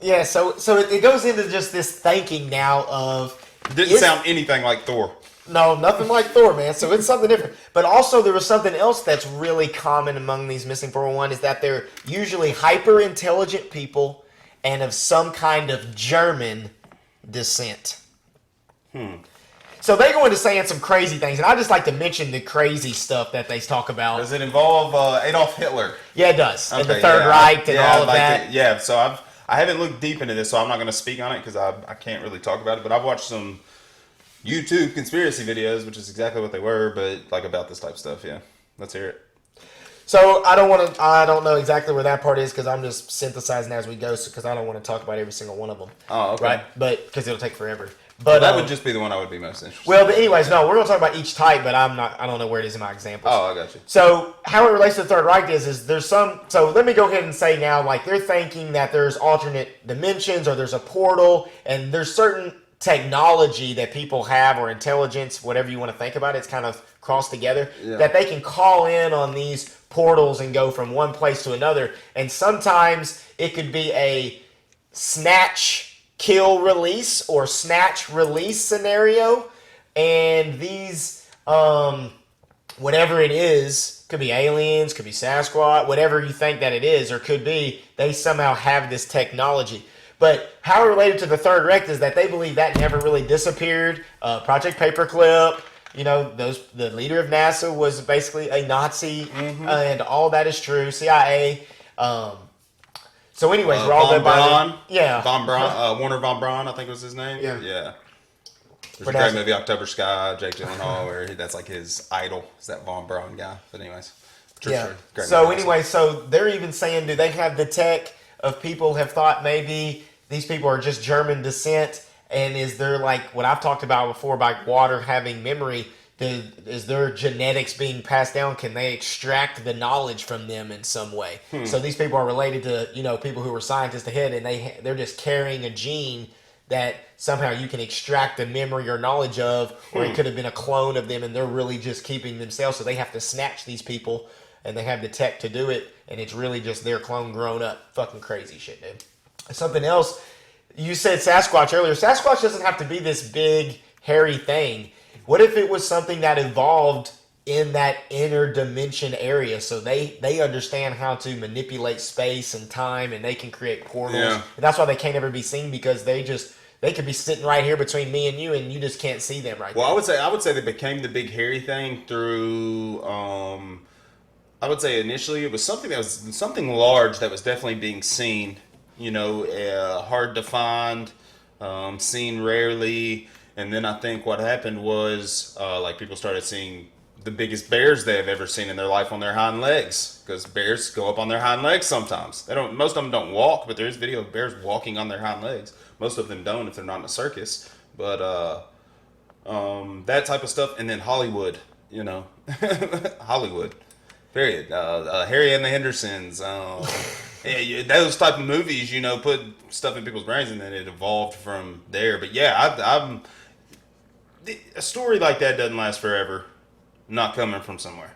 Yeah, so it goes into just this thinking now of... Didn't sound anything like Thor. No, nothing like Thor, man. So it's something different. But also there was something else that's really common among these missing 411 is that they're usually hyper-intelligent people and of some kind of German descent. So they go into saying some crazy things, and I just like to mention the crazy stuff that they talk about. Does it involve Adolf Hitler? Yeah, it does. And the Okay, Third Reich and all of that. Yeah, so I haven't looked deep into this, so I'm not going to speak on it because I can't really talk about it. But I've watched some YouTube conspiracy videos, which is exactly what they were, but like about this type of stuff. Yeah, let's hear it. So I don't know exactly where that part is because I'm just synthesizing as we go. Because I don't want to talk about every single one of them. Oh, okay. Right, but because it'll take forever. But that would just be the one I would be most interested. Well, but anyways, no, we're gonna talk about each type, but I don't know where it is in my examples. Oh, I got you. So how it relates to the Third Reich is there's some. So let me go ahead and say now, like they're thinking that there's alternate dimensions or there's a portal, and there's certain technology that people have or intelligence, whatever you want to think about it, it's kind of crossed together, that they can call in on these portals and go from one place to another. And sometimes it could be a snatch, kill, release or snatch, release scenario. And these, whatever it is, could be aliens, could be Sasquatch, whatever you think that it is, or could be, they somehow have this technology. But how it related to the Third Reich is that they believe that never really disappeared. Project Paperclip, the leader of NASA was basically a Nazi, and all that is true. CIA. So, anyways, we're all Von Braun. Yeah, Von Braun, Warner Von Braun, I think was his name. Yeah. There's a great movie, October Sky, Jake Gyllenhaal, where that's like his idol, is that Von Braun guy. But anyways, true. Great so movie. anyway, so they're even saying, do they have the tech of people have thought maybe these people are just German descent, and is there like what I've talked about before about water having memory? Is their genetics being passed down? Can they extract the knowledge from them in some way? So these people are related to people who were scientists ahead, and they're just carrying a gene that somehow you can extract the memory or knowledge of, or it could have been a clone of them, and they're really just keeping themselves. So they have to snatch these people, and they have the tech to do it, and it's really just their clone grown up. Fucking crazy shit, dude. Something else, you said Sasquatch earlier. Sasquatch doesn't have to be this big, hairy thing. What if it was something that evolved in that inner dimension area? So they understand how to manipulate space and time, and they can create portals. Yeah. And that's why they can't ever be seen, because they could be sitting right here between me and you just can't see them right Well, there. I would say they became the big hairy thing through. I would say initially it was something large that was definitely being seen. Hard to find, seen rarely. And then I think what happened was like people started seeing the biggest bears they've ever seen in their life on their hind legs, because bears go up on their hind legs sometimes. Most of them don't walk, but there is video of bears walking on their hind legs. Most of them don't if they're not in a circus. But that type of stuff, and then Hollywood, Hollywood, period. Harry and the Hendersons, those type of movies, put stuff in people's brains, and then it evolved from there. But yeah, a story like that doesn't last forever. Not coming from somewhere.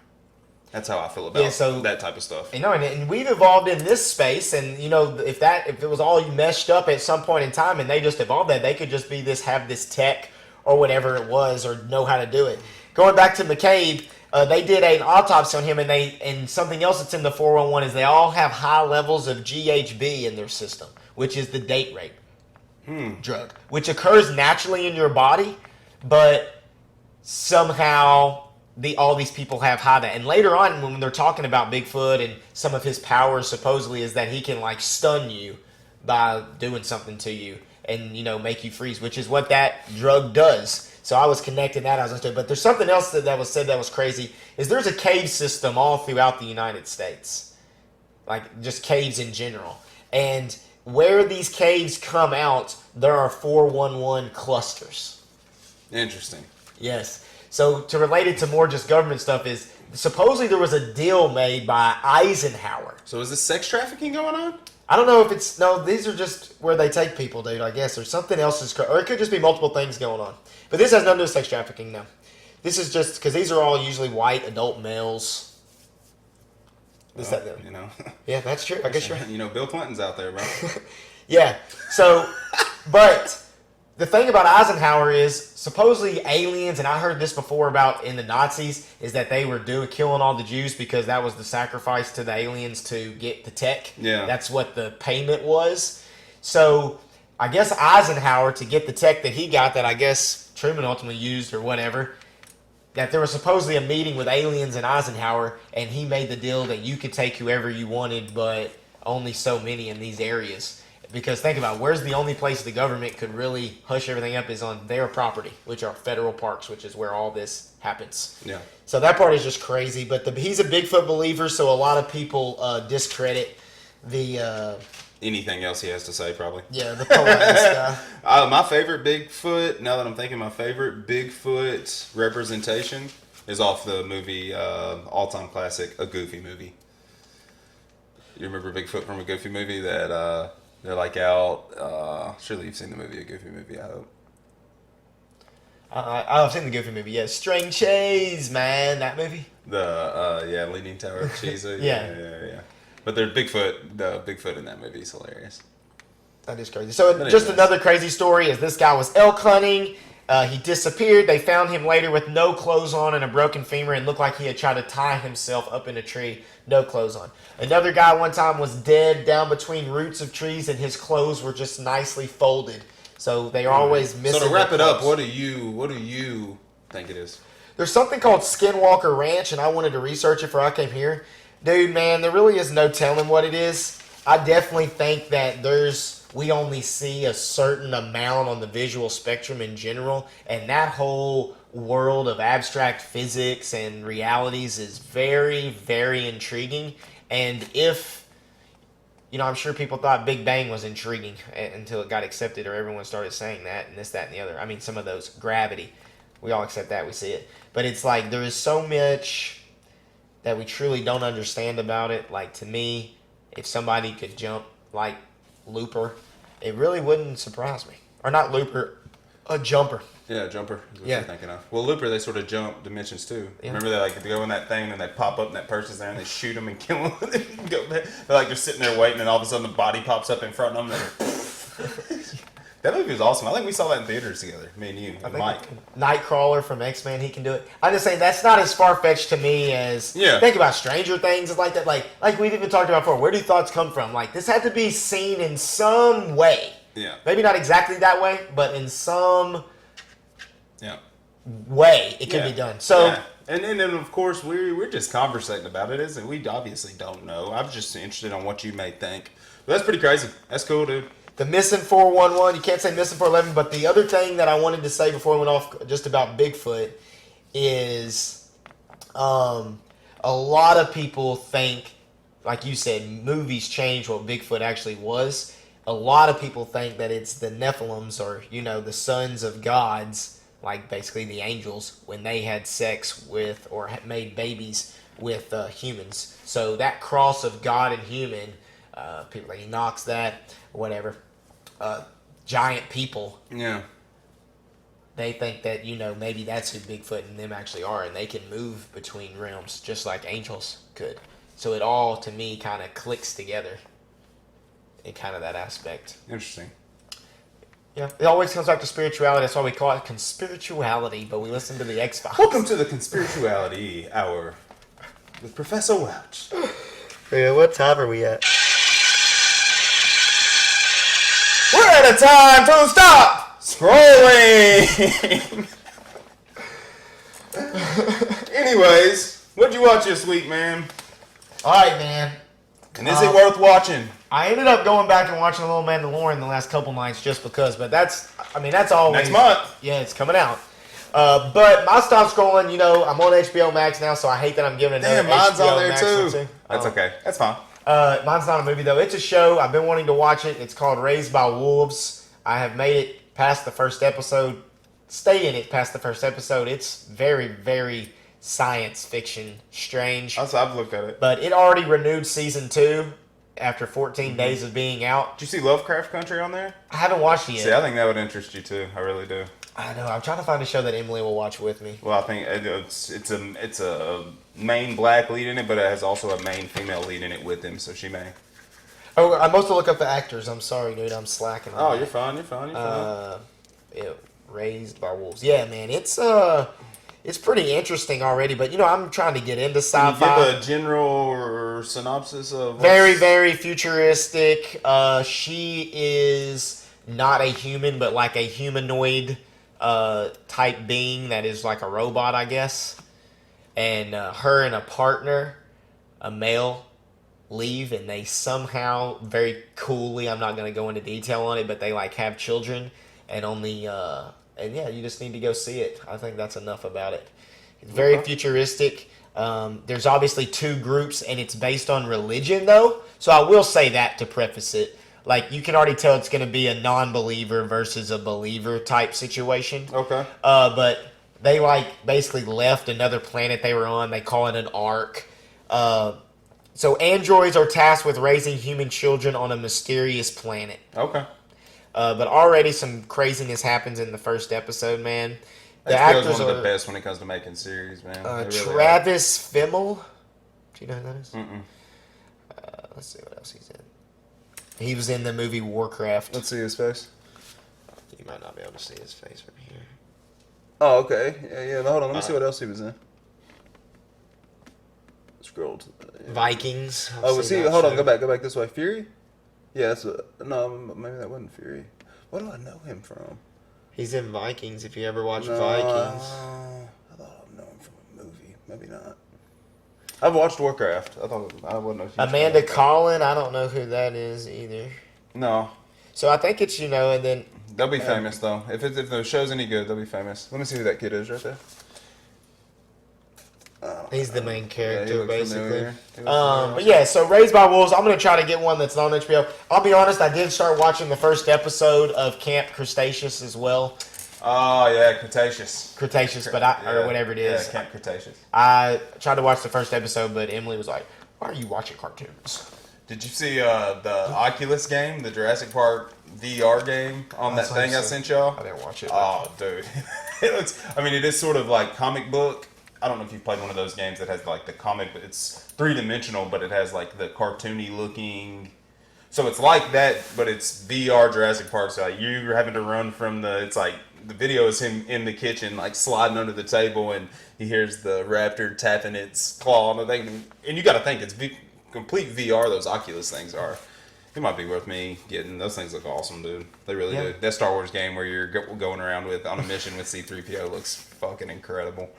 That's how I feel about that type of stuff. And we've evolved in this space, and if it was all meshed up at some point in time, and they just evolved that, they could just have this tech or whatever it was, or know how to do it. Going back to McCabe, they did an autopsy on him, and something else that's in the 411 is they all have high levels of GHB in their system, which is the date rape drug, which occurs naturally in your body, but somehow all these people have high that. And later on, when they're talking about Bigfoot and some of his powers supposedly is that he can stun you by doing something to you and make you freeze, which is what that drug does. So I was connecting that. But there's something else that was said that was crazy, is there's a cave system all throughout the United States, like just caves in general. And where these caves come out, there are 411 clusters. Interesting. Yes. So to relate it to more just government stuff is supposedly there was a deal made by Eisenhower. So is this sex trafficking going on? I don't know if these are just where they take people, dude, I guess. Or something else or it could just be multiple things going on. But this has nothing to do with sex trafficking, no. This is just, because these are all usually white adult males. Yeah, that's true. I guess you're right. Bill Clinton's out there, bro. Yeah. So, but the thing about Eisenhower is supposedly aliens, and I heard this before about in the Nazis, is that they were killing all the Jews because that was the sacrifice to the aliens to get the tech. Yeah. That's what the payment was. So I guess Eisenhower, to get the tech that he got that I guess Truman ultimately used or whatever, that there was supposedly a meeting with aliens and Eisenhower, and he made the deal that you could take whoever you wanted, but only so many in these areas. Because think about it, where's the only place the government could really hush everything up is on their property, which are federal parks, which is where all this happens. Yeah. So that part is just crazy. But he's a Bigfoot believer, so a lot of people discredit the... anything else he has to say, probably. Yeah, the poetic stuff. My favorite Bigfoot, now that I'm thinking, my favorite Bigfoot representation is off the movie, all-time classic, A Goofy Movie. You remember Bigfoot from A Goofy Movie? That they're like out. Surely you've seen the movie A Goofy Movie, I hope. I've seen the Goofy Movie, yeah. String Cheese, man, that movie. The Leaning Tower of Cheese. Yeah. But the Bigfoot in that movie is hilarious. That is crazy. So just another crazy story is this guy was elk hunting. He disappeared. They found him later with no clothes on and a broken femur and looked like he had tried to tie himself up in a tree, no clothes on. Another guy one time was dead down between roots of trees and his clothes were just nicely folded. So they are always missing. So to wrap it up, what do you think it is? There's something called Skinwalker Ranch, and I wanted to research it before I came here. Dude, man, there really is no telling what it is. I definitely think that we only see a certain amount on the visual spectrum in general, and that whole world of abstract physics and realities is very, very intriguing. And I'm sure people thought Big Bang was intriguing until it got accepted or everyone started saying that and this, that, and the other. I mean, some of those, gravity, we all accept that, we see it. But it's like there is so much that we truly don't understand about it. Like, to me, if somebody could jump like Looper, it really wouldn't surprise me. Or not Looper, a jumper. Yeah, jumper is what you're thinking of. Well, Looper, they sort of jump dimensions too. Yeah. Remember they go in that thing and they pop up and that person's there and they shoot them and kill them and go back. They're like they're sitting there waiting and all of a sudden the body pops up in front of them. That movie was awesome. I think we saw that in theaters together, me and you, and Mike. Nightcrawler from X-Men, he can do it. I'm just saying that's not as far-fetched to me as think about Stranger Things. It's like that. Like we've even talked about before. Where do thoughts come from? Like this had to be seen in some way. Yeah. Maybe not exactly that way, but in some way it could be done. So, and then of course we're just conversating about it, isn't we? Obviously don't know. I'm just interested on what you may think. But that's pretty crazy. That's cool, dude. The missing 411, you can't say missing 411, but the other thing that I wanted to say before we went off just about Bigfoot is a lot of people think, like you said, movies change what Bigfoot actually was. A lot of people think that it's the Nephilims or, the sons of gods, like basically the angels, when they had sex with or made babies with humans. So that cross of God and human, people like Enoch's that, or whatever. Giant people. Yeah. They think that, maybe that's who Bigfoot and them actually are, and they can move between realms just like angels could. So it all, to me, kind of clicks together in kind of that aspect. Interesting. Yeah, it always comes back to spirituality. That's why we call it conspirituality, but we listen to the X-Files. Welcome to the Conspirituality Hour with Professor Welch. Yeah, what time are we at? We're at a time to stop scrolling. Anyways, what'd you watch this week, man? All right, man. And is it worth watching? I ended up going back and watching a little Mandalorian the last couple nights just because, but that's always... Next month. Yeah, it's coming out. But my stop scrolling, I'm on HBO Max now, so I hate that I'm giving another mine's HBO on there Max too. That's okay. That's fine. Mine's not a movie, though. It's a show. I've been wanting to watch it. It's called Raised by Wolves. I have made it past the first episode. Stay in it past the first episode. It's very, very science fiction, strange. I've looked at it. But it already renewed season 2 after 14 days of being out. Did you see Lovecraft Country on there? I haven't watched it yet. See, I think that would interest you too. I really do. I know. I'm trying to find a show that Emily will watch with me. Well, I think it's a main black lead in it, but it has also a main female lead in it with him, so she may. Oh, I must look up the actors. I'm sorry, dude. I'm slacking. Oh, you're fine. You're fine. Raised by Wolves. Yeah, man. It's pretty interesting already, but I'm trying to get into sci-fi. Can you give a general synopsis of? Very, very futuristic. She is not a human, but like a humanoid type being that is like a robot, I guess. And her and a partner, a male, leave, and they somehow very coolly, I'm not going to go into detail on it, but they like have children, and only and yeah, you just need to go see it. I think that's enough about it. It's very futuristic. There's obviously two groups, and it's based on religion, though. So I will say that to preface it. Like, you can already tell it's going to be a non-believer versus a believer type situation. Okay. But they, like, basically left another planet they were on. They call it an ark. So androids are tasked with raising human children on a mysterious planet. Okay. But already some craziness happens in the first episode, man. The HBO's actors one of are the best when it comes to making series, man. They really are. Travis Fimmel. Do you know who that is? Mm-mm. Let's see what else he's in. He was in the movie Warcraft. Let's see his face. You might not be able to see his face from here. Oh, okay. Yeah. Hold on. Let me see what else he was in. Scroll to the, Vikings. I've Oh, was seen he? that Hold on. show. Go back this way. Fury. Yeah, no. Maybe that wasn't Fury. What do I know him from? He's in Vikings. If you ever watch No, Vikings, I thought I know him from a movie. Maybe not. I've watched Warcraft. I thought I wasn't a huge Amanda fan. Collin. I don't know who that is either. No, So I think it's and then they'll be famous though. If the show's any good, they'll be famous. Let me see who that kid is right there. he's the main character he looks basically. familiar. He looks familiar. But yeah, so Raised by Wolves. I'm gonna try to get one that's on HBO. I'll be honest, I did start watching the first episode of Camp Cretaceous as well. Oh yeah, Cretaceous. Cretaceous, but or whatever it is. Yeah, Camp Cretaceous. I tried to watch the first episode, but Emily was like, "Why are you watching cartoons?" Did you see the Oculus game, the Jurassic Park VR game on that thing I sent y'all? I didn't watch it. Oh, dude, it looks. I mean, it is sort of like comic book. I don't know if you've played one of those games that has like the comic, but it's 3-dimensional, but it has like the cartoony looking. So it's like that, but it's VR Jurassic Park. So like, you're having to run from the. It's like the video is him in the kitchen, like sliding under the table, and he hears the raptor tapping its claw on the thing. And you got to think it's complete VR. Those Oculus things are. It might be worth me getting. Those things look awesome, dude. They really do. That Star Wars game where you're going around on a mission with C-3PO looks fucking incredible.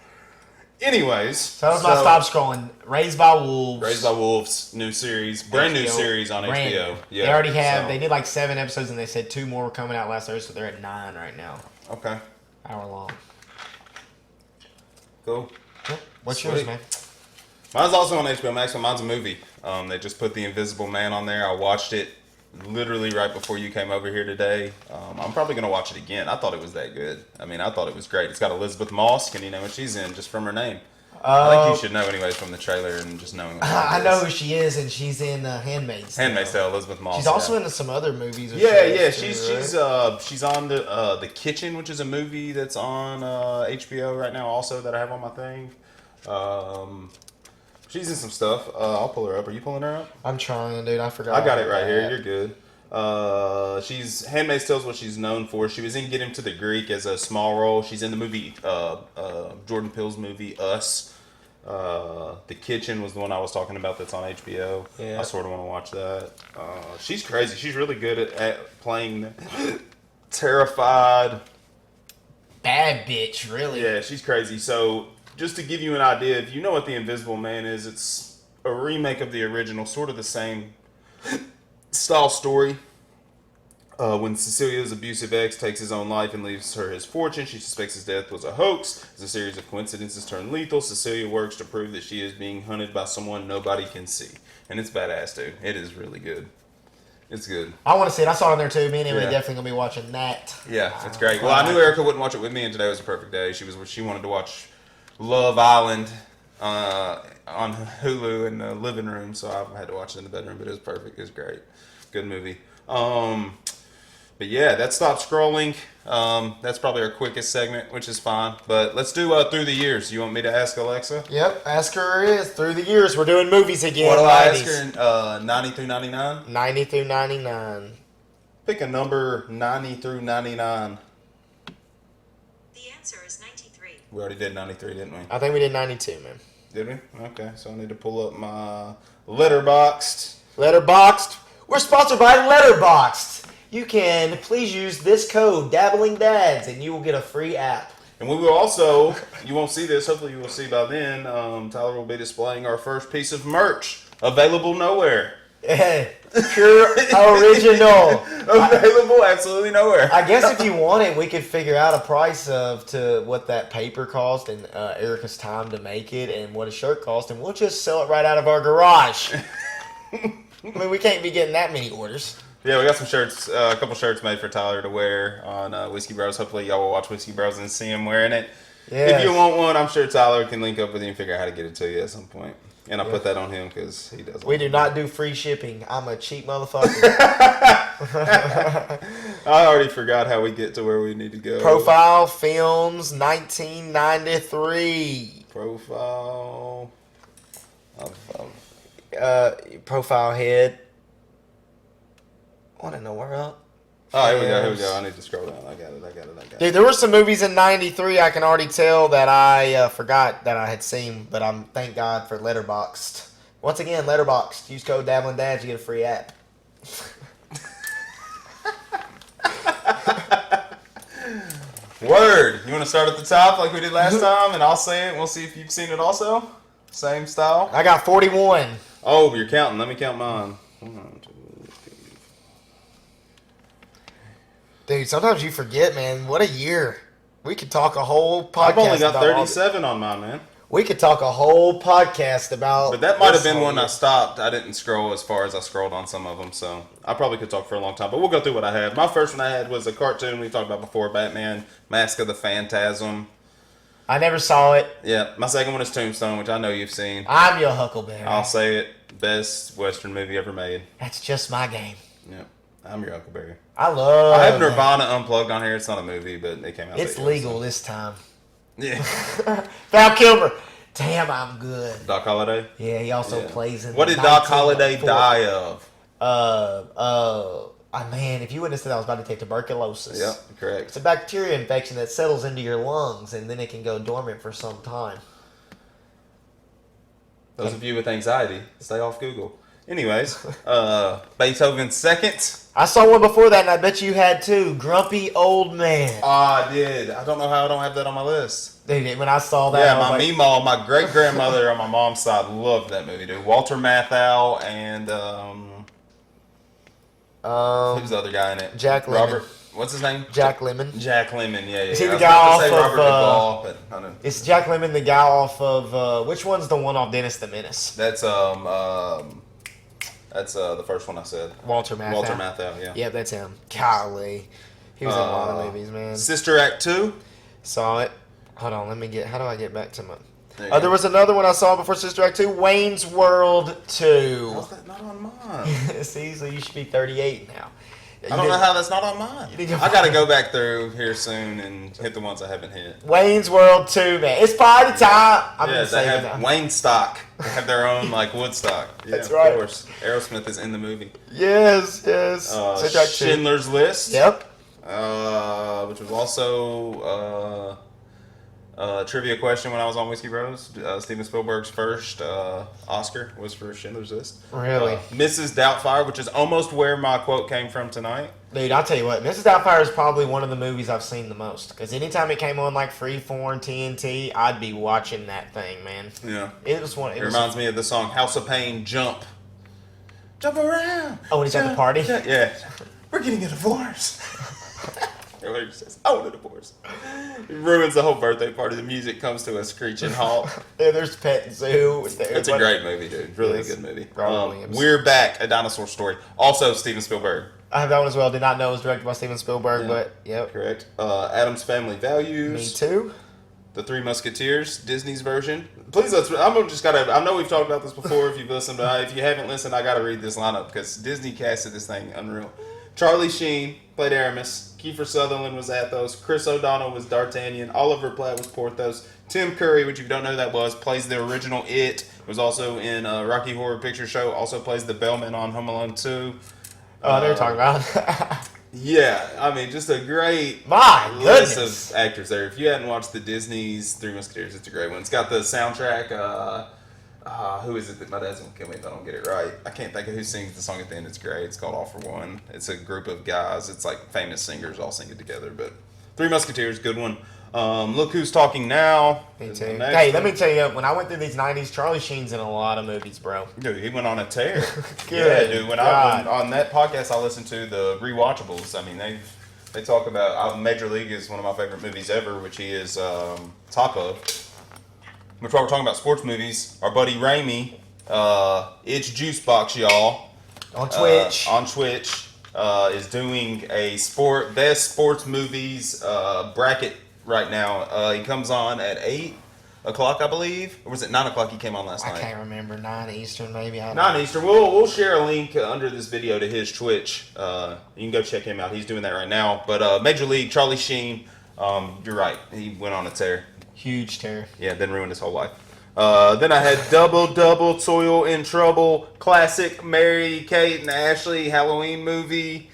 Anyways, Tell us about Stop Scrolling. Raised by Wolves. Raised by Wolves, new series, brand new series on HBO. Yeah, they already have. They did like 7 episodes, and they said 2 more were coming out last Thursday, so they're at 9 right now. Okay. Hour long. Cool. What's Sweet. yours, man? Mine's also on HBO Max, but mine's a movie. They just put The Invisible Man on there. I watched it literally right before you came over here today. I'm probably going to watch it again. I thought it was that good. I mean, I thought it was great. It's got Elizabeth Moss. Can you know what she's in just from her name? I think you should know anyways from the trailer and just knowing what I know who she is, and she's in Handmaid's Tale. Handmaid's Tale, Elizabeth Moss. She's also in some other movies. Yeah. Too, She's on the Kitchen, which is a movie that's on HBO right now. Also, that I have on my thing. She's in some stuff. I'll pull her up. Are you pulling her up? I'm trying, dude. I forgot. I got it right here. You're good. She's Handmaid's Tale is what she's known for. She was in Get Him to the Greek as a small role. She's in the movie Jordan Peele's movie Us. The Kitchen was the one I was talking about that's on HBO. Yeah. I sort of want to watch that. She's crazy. She's really good at playing terrified. Bad bitch, really. Yeah, she's crazy. So just to give you an idea, if you know what The Invisible Man is, it's a remake of the original, sort of the same style story. When Cecilia's abusive ex takes his own life and leaves her his fortune, she suspects his death was a hoax. As a series of coincidences turn lethal, Cecilia works to prove that she is being hunted by someone nobody can see. And it's badass, dude. It is really good. It's good. I want to see it. I saw it on there too. Me and Emily Yeah. definitely gonna be watching that. Yeah, it's great. Well, I knew Erica wouldn't watch it with me, and today was a perfect day. She wanted to watch Love Island on Hulu in the living room, so I had to watch it in the bedroom. But it was perfect. It was great. Good movie. But yeah, that Stop Scrolling. That's probably our quickest segment, which is fine. But let's do Through the Years. You want me to ask Alexa? Yep, ask her is Through the Years. We're doing movies again. What do I ask 90s. her in 90 through 99? 90 through 99. Pick a number 90 through 99. The answer is 93. We already did 93, didn't we? I think we did 92, man. Did we? Okay, so I need to pull up my Letterboxd. Letterboxd. We're sponsored by Letterboxd. you can please use this code, Dabbling Dads, and you will get a free app. And we will also, you won't see this, hopefully you will see by then, Tyler will be displaying our first piece of merch, available nowhere. Pure original. Available absolutely nowhere. I guess if you want it, we could figure out a price to what that paper cost and Erica's time to make it and what a shirt cost, and we'll just sell it right out of our garage. I mean, we can't be getting that many orders. Yeah, we got some shirts, a couple shirts made for Tyler to wear on Whiskey Bros. Hopefully y'all will watch Whiskey Bros and see him wearing it. Yes. If you want one, I'm sure Tyler can link up with you and figure out how to get it to you at some point. And I'll put that on him because he doesn't. We do not do free shipping. I'm a cheap motherfucker. I already forgot how we get to where we need to go. Profile Films 1993. Profile. Profile head. I want to know where up. Oh, here we go. I need to scroll down. I got it. Dude, there were some movies in 93 I can already tell that I forgot that I had seen, but I'm thank God for Letterboxd. Once again, Letterboxd. Use code Dabbling Dads, you get a free app. Word. You want to start at the top like we did last time, and I'll say it, and we'll see if you've seen it also? Same style? I got 41. Oh, you're counting. Let me count mine. 1, 2, 3. Dude, sometimes you forget, man. What a year. We could talk a whole podcast I've only got about 37 on mine, man. We could talk a whole podcast about. But that might have this been whole when I year. stopped. I didn't scroll as far as I scrolled on some of them, so I probably could talk for a long time. But we'll go through what I had. My first one I had was a cartoon we talked about before, Batman, Mask of the Phantasm. I never saw it. Yeah, my second one is Tombstone, which I know you've seen. I'm your Huckleberry. I'll say it, best Western movie ever made. That's just my game. Yeah, I'm your Huckleberry. I love I have that. Nirvana Unplugged on here. It's not a movie, but it came out. It's that year, legal so. this time. Yeah. Val Kilmer. Damn, I'm good. Doc Holliday. Yeah, he also Yeah. plays in. What did Doc Holliday die of? Man, if you wouldn't have said I was about to take tuberculosis. Yep, It's correct. a bacteria infection that settles into your lungs and then it can go dormant for some time. Those of you with anxiety, stay off Google. Anyways, Beethoven's Second. I saw one before that and I bet you had too. Grumpy Old Man. Oh, I did. I don't know how I don't have that on my list. Dude, when I saw that, Yeah, I was my like, Meemaw, my great grandmother on my mom's side loved that movie, dude. Walter Matthau and who's the other guy in it? Jack Lemmon. Robert. What's his name? Jack Lemmon. Jack Lemmon. Yeah. Is he the I was guy about to say off Robert of, Duvall, but I don't know. It's Jack Lemmon, the guy off of which one's the one off Dennis the Menace? That's the first one I said. Walter Matthau. Walter Matthau. Yeah. Yep, that's him. Golly, he was in a lot of movies, man. Sister Act 2. Saw it. Hold on, let me get. How do I get back to my? There There was another one I saw before Sister Act 2. Wayne's World 2. How's that not on mine? See, so you should be 38 now. I don't know how that's not on mine. You need to- I gotta go back through here soon and hit the ones I haven't hit. Wayne's World 2, man. It's party time. I'm Yeah, gonna they say have that. Wayne stock. They have their own like Woodstock. Yeah, That's right. Of course, Aerosmith is in the movie. Yes. Sister Act 2. Schindler's List. Yep. Which was also a trivia question when I was on Whiskey Bros. Steven Spielberg's first Oscar was for Schindler's List. Really? Mrs. Doubtfire, which is almost where my quote came from tonight. Dude, I'll tell you what, Mrs. Doubtfire is probably one of the movies I've seen the most. Because anytime it came on like Freeform, TNT, I'd be watching that thing, man. Yeah. It was one. It reminds me of the song House of Pain, Jump. Jump around. Oh, when he's at the party? Yeah. We're getting a divorce. Everybody just says, I want a divorce. It ruins the whole birthday party. The music comes to a screeching halt. Yeah, there's Pet Zoo. It's a great movie, dude. Really Yes. good movie. Robert Williams. We're Back, A Dinosaur Story. Also Steven Spielberg. I have that one as well. Did not know it was directed by Steven Spielberg, Yeah. but yep. Correct. Adam's Family Values. Me too. The Three Musketeers, Disney's version. Please, I know we've talked about this before. If you've listened, but if you haven't listened, I gotta read this lineup because Disney casted this thing unreal. Charlie Sheen played Aramis. Kiefer Sutherland was Athos. Chris O'Donnell was D'Artagnan. Oliver Platt was Porthos. Tim Curry, which if you don't know who that was, plays the original It. Was also in Rocky Horror Picture Show. Also plays the bellman on Home Alone 2. Oh, they're talking about. Yeah, I mean, just a great My list goodness. of actors there. If you hadn't watched the Disney's Three Musketeers, it's a great one. It's got the soundtrack. Who is it that my dad's gonna kill me if I don't get it right? I can't think of who sings the song at the end. It's great. It's called All for One. It's a group of guys. It's like famous singers all sing it together. But Three Musketeers, good one. Look Who's Talking Now. Me too. Hey, let me tell you, when I went through these 90s, Charlie Sheen's in a lot of movies, bro. Dude, he went on a tear. Good Yeah, dude. When God. on that podcast, I listened to the rewatchables. I mean, they talk about Major League is one of my favorite movies ever, which he is top of. Which while we're talking about sports movies, our buddy Ramey, it's Juicebox, y'all. On Twitch. On Twitch, is doing a best sports movies bracket right now. He comes on at 8 o'clock, I believe. Or was it 9 o'clock he came on last night? I can't remember. 9 Eastern, maybe. I don't 9 know. Eastern. We'll share a link under this video to his Twitch. You can go check him out. He's doing that right now. But Major League, Charlie Sheen, you're right. He went on a tear. Huge tear. Yeah, then ruined his whole life. Then I had Double, Toil in Trouble, classic Mary, Kate, and Ashley Halloween movie.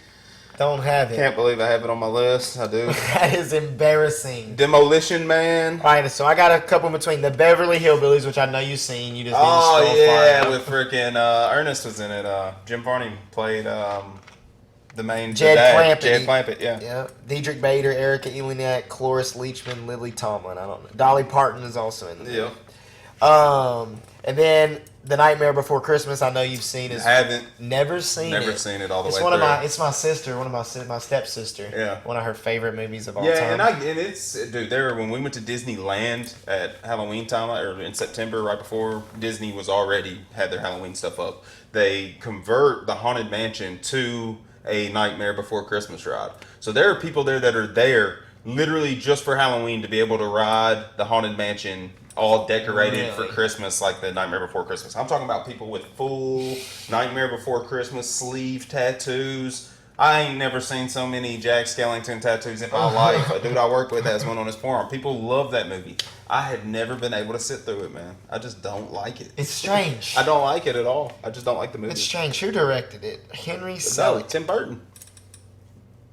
Don't have it. Can't believe I have it on my list. I do. That is embarrassing. Demolition Man. All right, so I got a couple between the Beverly Hillbillies, which I know you've seen. You just Oh, didn't scroll yeah, far with enough. freaking Ernest was in it. Jim Varney played the main Jed dad. Clampett. Jed Clampett, yeah. Yeah, Diedrich Bader, Erica Eleniak, Cloris Leachman, Lily Tomlin. I don't know. Dolly Parton is also in the movie. Yeah. And then The Nightmare Before Christmas. I know you've seen. Is Haven't. never seen it. Never seen it all the It's way one through. It's my sister. One of my stepsister. Yeah. One of her favorite movies of all Yeah, time. and it's dude. When we went to Disneyland at Halloween time, or in September, right before Disney was already had their Halloween stuff up, they convert the Haunted Mansion to a Nightmare Before Christmas ride. So there are people there that are there literally just for Halloween to be able to ride the Haunted Mansion, all decorated for Really? Christmas, like the Nightmare Before Christmas. I'm talking about people with full Nightmare Before Christmas sleeve tattoos. I ain't never seen so many Jack Skellington tattoos in my life. A dude I worked with has one on his forearm. People love that movie. I have never been able to sit through it, man. I just don't like it. It's strange. I don't like it at all. I just don't like the movie. It's strange. Who directed it? Henry No, Selick. Tim Burton.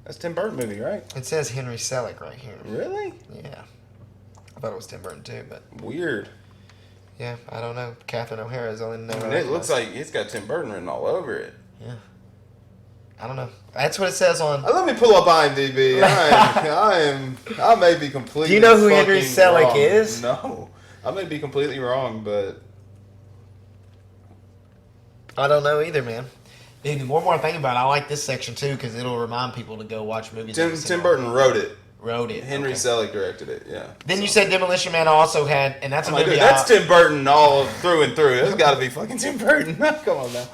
That's Tim Burton movie, right? It says Henry Selick right here. Really? Yeah. I thought it was Tim Burton too, but Weird. yeah, I don't know. Catherine O'Hara's only know. I mean, it looks like it's got Tim Burton written all over it. Yeah. I don't know. That's what it says on. Let me pull up IMDb. I may be completely. Do you know who Henry fucking Selick wrong. is? No, I may be completely wrong, but I don't know either, man. Dude, one more thing about it, I like this section too because it'll remind people to go watch movies. Tim Burton wrote it. wrote it. Henry okay. Selick directed it. Yeah. Then you said Demolition Man also had, and that's a I'm like, movie. dude, that's Tim Burton all through and through. It's got to be fucking Tim Burton. Come on now.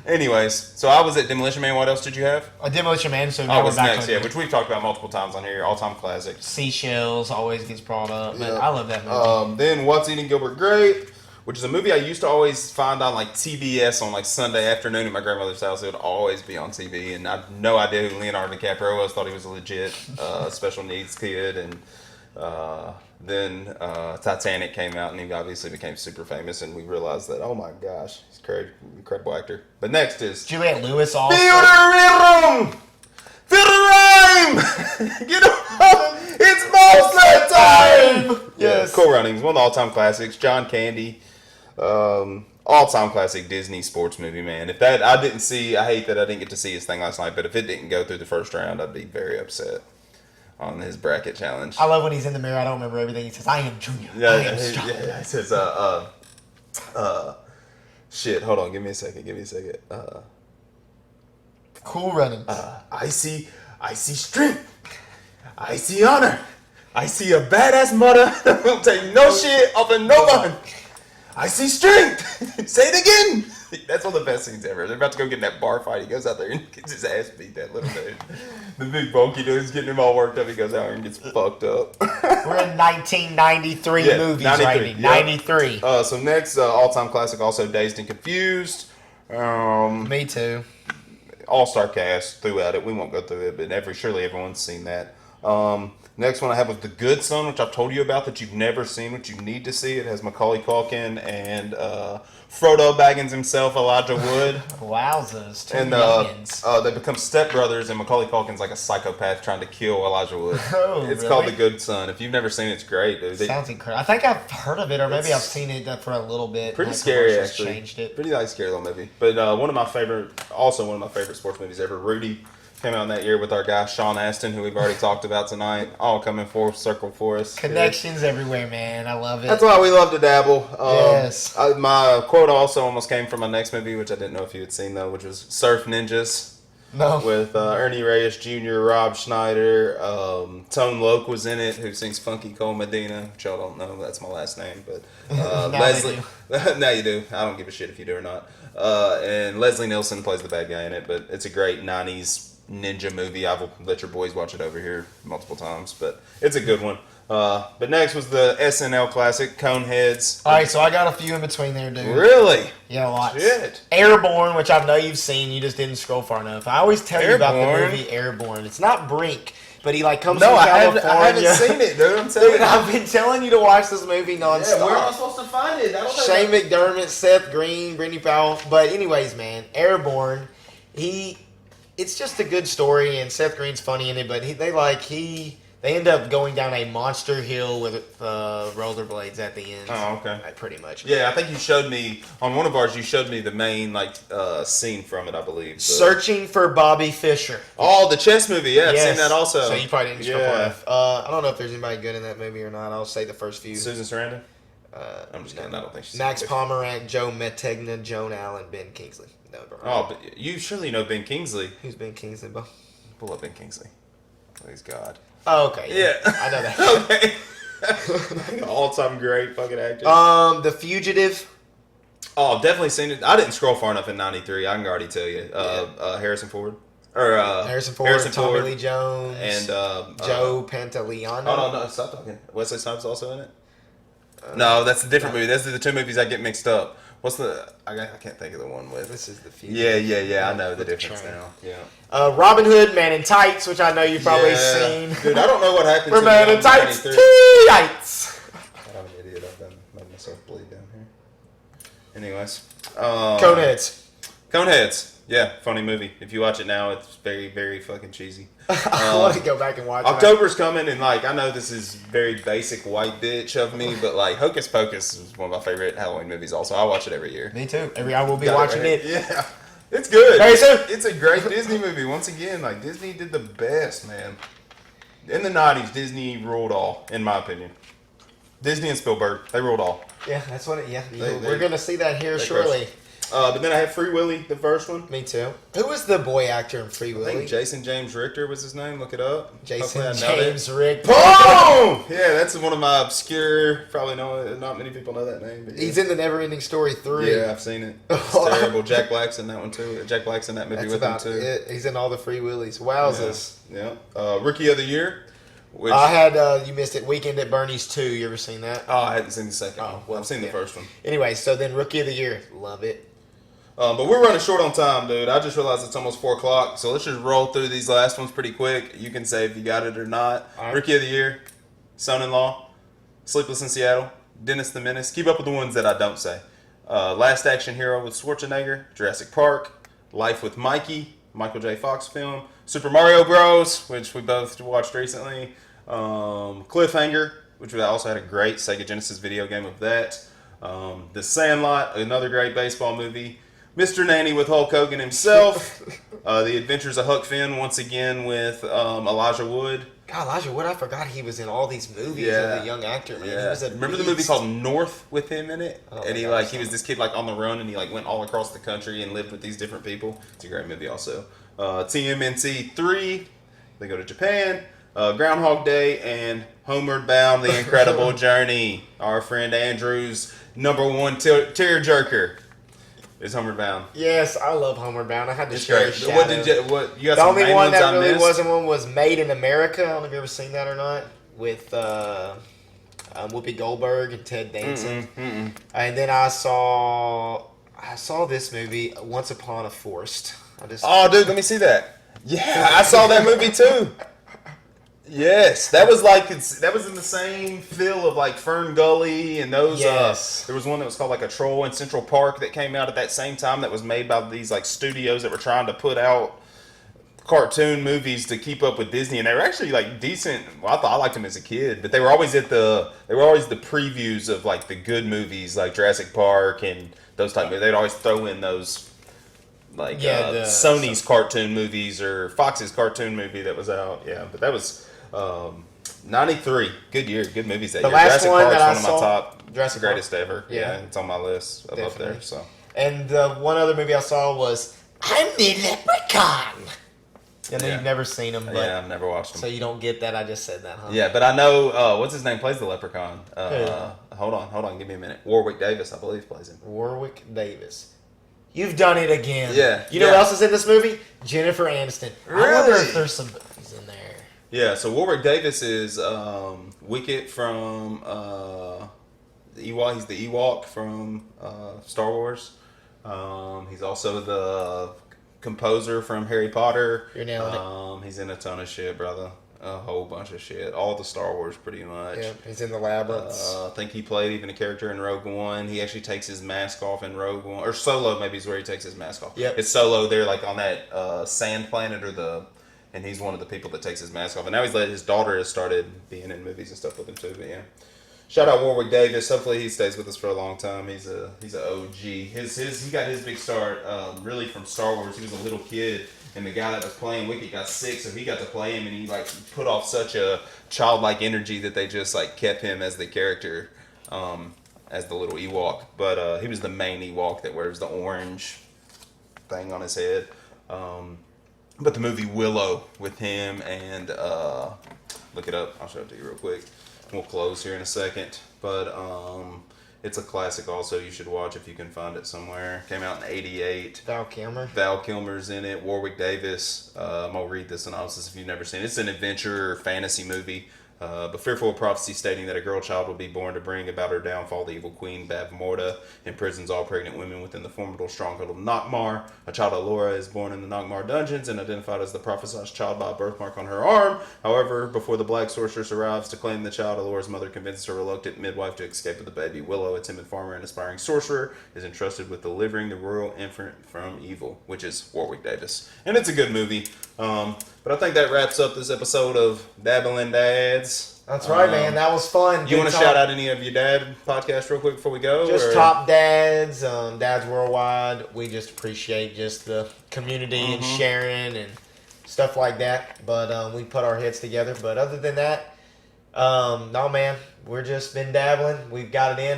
Anyways, so I was at Demolition Man. What else did you have? A Demolition Man. So Oh, now we're what's back next? on Yeah, which we've talked about multiple times on here. All-time classic. Seashells always gets brought up. Man, Yeah. I love that movie. Then What's Eating Gilbert Grape, which is a movie I used to always find on like TBS on like Sunday afternoon at my grandmother's house. It would always be on TV, and I had no idea who Leonardo DiCaprio was. Thought he was a legit special needs kid, and then Titanic came out, and he obviously became super famous, and we realized that, oh my gosh, he's a crazy, incredible actor. But next is Juliette Lewis also. Feel the rhythm! Feel the rhyme! Get up! It's monster time! Yes. Cool Runnings, one of the all-time classics. John Candy, all-time classic Disney sports movie, man. If that I hate that I didn't get to see his thing last night, but if it didn't go through the first round, I'd be very upset on his bracket challenge. I love when he's in the mirror. I don't remember everything. He says, "I am Junior. I Yeah, am strong." it says, shit, hold on, give me a second. Cool Running. I see strength. I see honor. I see a badass mother that won't take no shit off of no one. I see strength. Say it again. That's one of the best scenes ever. They're about to go get in that bar fight. He goes out there and gets his ass beat, that little dude. The big bulky dude's getting him all worked up. He goes out there and gets fucked up. We're in 1993 Yeah, movies 93, right now. yep. 93. So next, all-time classic, also Dazed and Confused. Me too. All-star cast throughout it. We won't go through it, but surely everyone's seen that. Next one I have was The Good Son, which I've told you about that you've never seen, which you need to see. It has Macaulay Culkin and Frodo Baggins himself, Elijah Wood. Wowzers. Two And youngins. they become stepbrothers, and Macaulay Culkin's like a psychopath trying to kill Elijah Wood. Oh, It's really? called The Good Son. If you've never seen it, it's great. Dude. Sounds incredible. I think I've heard of it, or maybe I've seen it for a little bit. Pretty Like, scary, commercials actually. Changed it. Pretty like scary little movie. But one of my favorite sports movies ever, Rudy, came out in that year with our guy Sean Astin, who we've already talked about tonight. All coming full circle for us. Connections everywhere, man. I love it. That's why we love to dabble. Yes. My quote also almost came from my next movie, which I didn't know if you had seen though, which was Surf Ninjas. No. With Ernie Reyes Jr., Rob Schneider, Tone Loc was in it, who sings Funky Cole Medina, which y'all don't know, that's my last name, but Leslie. Now you do. I don't give a shit if you do or not. And Leslie Nielsen plays the bad guy in it, but it's a great 90s ninja movie. I've let your boys watch it over here multiple times, but it's a good one. But next was the SNL classic, Coneheads. All right, so I got a few in between there, dude. Really? Yeah, lots. Shit. Airborne, which I know you've seen, you just didn't scroll far enough. I always tell you about the Airborne? movie Airborne. It's not Brink, but he like comes No, from I California. haven't seen it, dude. I'm telling Dude, you. I've been telling you to watch this movie nonstop. Yeah, where am I supposed to find it? I don't Shane McDermott, Seth Green, Brittany Powell. But anyways, man, Airborne, it's just a good story, and Seth Green's funny in it. But they end up going down a monster hill with rollerblades at the end. Oh, okay. Like, pretty much. Yeah, I think you showed me on one of ours. You showed me the main scene from it, I believe. So. Searching for Bobby Fischer. Oh, the chess movie. Yeah, I've Yes. seen that also. So you probably didn't scroll Yeah. far enough. I don't know if there's anybody good in that movie or not. I'll say the first few. Susan Sarandon. I'm just kidding. I don't think she's Max good. Pomeranc, Joe Metegna, Joan Allen, Ben Kingsley. No, bro. Oh, but you surely know Ben Kingsley. Who's Ben Kingsley, Bo? Pull up Ben Kingsley. Please God. Oh, okay. Yeah. I know that. Okay. All-time great fucking actor. The Fugitive. Oh, definitely seen it. I didn't scroll far enough in '93. I can already tell you. Harrison Ford. Or Harrison Ford, Tommy Lee Jones, and Joe Pantoliano. Oh no, stop talking. Wesley Snipes also in it. No, that's a different movie. Those are the two movies I get mixed up. What's the? I can't think of the one with. This is the Fugitive. Yeah. I know the With the difference train. now. Yeah. Robin Hood, Man in Tights, which I know you've probably seen. Dude, I don't know what happened. We're to Man me in on Tights, 93. Tights. I'm an idiot. I've made myself bleed down here. Anyways. Coneheads. Coneheads. Yeah, funny movie. If you watch it now, it's very, very fucking cheesy. I want to go back and watch it. October's coming, and I know this is very basic white bitch of me, but Hocus Pocus is one of my favorite Halloween movies. Also, I watch it every year. Me too. I will be Got watching right? it. Yeah, it's good. Very soon. It's a great Disney movie. Once again, Disney did the best, man. In the '90s, Disney ruled all, in my opinion. Disney and Spielberg, they ruled all. Yeah, that's what it. Yeah, They- we're gonna see that here they shortly. But then I had Free Willy, the first one. Me too. Who was the boy actor in Free I Willy? think Jason James Richter was his name. Look it up. Jason Hopefully I nailed it. James Rick. Boom! Yeah, that's one of my obscure. Probably not many people know that name. But yeah. He's in the Neverending Story 3. Yeah, I've seen it. It's terrible. Jack Black's in that one too. Jack Black's in that movie That's with him about too. it. He's in all the Free Willies. Wowzers. Yeah. Rookie of the Year. Which I had, you missed it, Weekend at Bernie's 2. You ever seen that? I hadn't seen the second one. well, I've seen the yeah. first one. Anyway, so then Rookie of the Year. Love it. But we're running short on time, dude. I just realized it's almost 4 o'clock, so let's just roll through these last ones pretty quick. You can say if you got it or not. All right. Rookie of the Year, Son-in-Law, Sleepless in Seattle, Dennis the Menace. Keep up with the ones that I don't say. Last Action Hero with Schwarzenegger, Jurassic Park, Life with Mikey, Michael J. Fox film, Super Mario Bros., which we both watched recently, Cliffhanger, which we also had a great Sega Genesis video game of that, The Sandlot, another great baseball movie, Mr. Nanny with Hulk Hogan himself, The Adventures of Huck Finn, once again with Elijah Wood. God, Elijah Wood, I forgot he was in all these movies as a young actor, man. He was a Remember the movie beast. called North with him in it? Oh, And he my gosh. he was this kid on the run, and he went all across the country and lived with these different people. It's a great movie also. TMNT 3, they go to Japan. Groundhog Day and Homeward Bound: The Incredible Journey. Our friend Andrew's #1 tearjerker is Homeward Bound. Yes, I love Homeward Bound. I had to It's share great. a What shadow. did you got The some only main one ones that I really missed? wasn't one was Made in America. I don't know if you ever seen that or not. With Whoopi Goldberg and Ted Danson. And then I saw this movie, Once Upon a Forest. Oh, dude, let me see that. Yeah, I saw that movie too. Yes, that was like that was in the same feel of like Fern Gully and those. Yes. There was one that was called like a Troll in Central Park that came out at that same time that was made by these like studios that were trying to put out cartoon movies to keep up with Disney, and they were actually like decent. Well, I liked them as a kid, but they were always the previews of like the good movies like Jurassic Park and those type. They'd always throw in those. Like Sony's cartoon movies or Fox's cartoon movie that was out. Yeah, but that was 93. Good year. Good movies that The year. last Jurassic one Park's that I one of my saw- top Jurassic greatest Park. ever. Yeah. Yeah, it's on my list up Definitely. there. So And one other movie I saw was I'm the Leprechaun. I know Yeah. you've never seen them, but yeah, I've never watched them. so you don't get that. I just said that, huh? Yeah, but I know what's his name plays the Leprechaun. Hold on, give me a minute. Warwick Davis, I believe, plays him. Warwick Davis. You've done it again. Yeah, You know yeah. who else is in this movie? Jennifer Aniston. I wonder Really? if there's some boobies in there. Yeah, so Warwick Davis is Wicket from the Ewok. He's the Ewok from Star Wars. He's also the composer from Harry Potter. You're nailing He's in a ton of shit, brother. A whole bunch of shit. All the Star Wars, pretty much. Yeah, he's in the Labyrinths. I think he played even a character in Rogue One. He actually takes his mask off in Rogue One, or Solo maybe is where he takes his mask off. Yep. It's Solo. They're like on that sand planet and he's one of the people that takes his mask off. And now his daughter has started being in movies and stuff with him too. But yeah, shout out Warwick Davis. Hopefully he stays with us for a long time. He's an OG. He got his big start really from Star Wars. He was a little kid. And the guy that was playing Wicket got sick, so he got to play him, and he like put off such a childlike energy that they just like kept him as the character, as the little Ewok. But he was the main Ewok that wears the orange thing on his head. But the movie Willow with him and look it up. I'll show it to you real quick. We'll close here in a second, but it's a classic. Also, you should watch if you can find it somewhere. Came out in '88. Val Kilmer. Val Kilmer's in it. Warwick Davis. I'm gonna read the synopsis if you've never seen it. It's an adventure fantasy movie. But fearful of prophecy stating that a girl child will be born to bring about her downfall, the evil queen Bavmorda imprisons all pregnant women within the formidable stronghold of Nockmar. A child, Alora, is born in the Nockmar dungeons and identified as the prophesied child by a birthmark on her arm. However, before the black sorceress arrives to claim the child, Alora's mother convinces her reluctant midwife to escape with the baby. Willow, a timid farmer and aspiring sorcerer, is entrusted with delivering the royal infant from evil, which is Warwick Davis. And it's a good movie. But I think that wraps up this episode of Dabbling Dads. That's right, man. That was fun. You Good want to talk. shout out any of your dad podcasts real quick before we go? Just or? top dads, dads worldwide. We just appreciate just the community and sharing and stuff like that. But we put our heads together. But other than that, no, man, we're just been dabbling. We've got it in.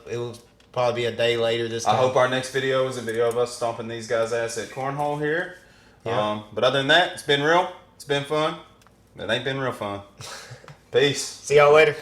It will probably be a day later this time. I hope our next video is a video of us stomping these guys' ass at cornhole here. Yeah. But other than that, it's been real. It's been fun. It ain't been real fun. Peace. See y'all later.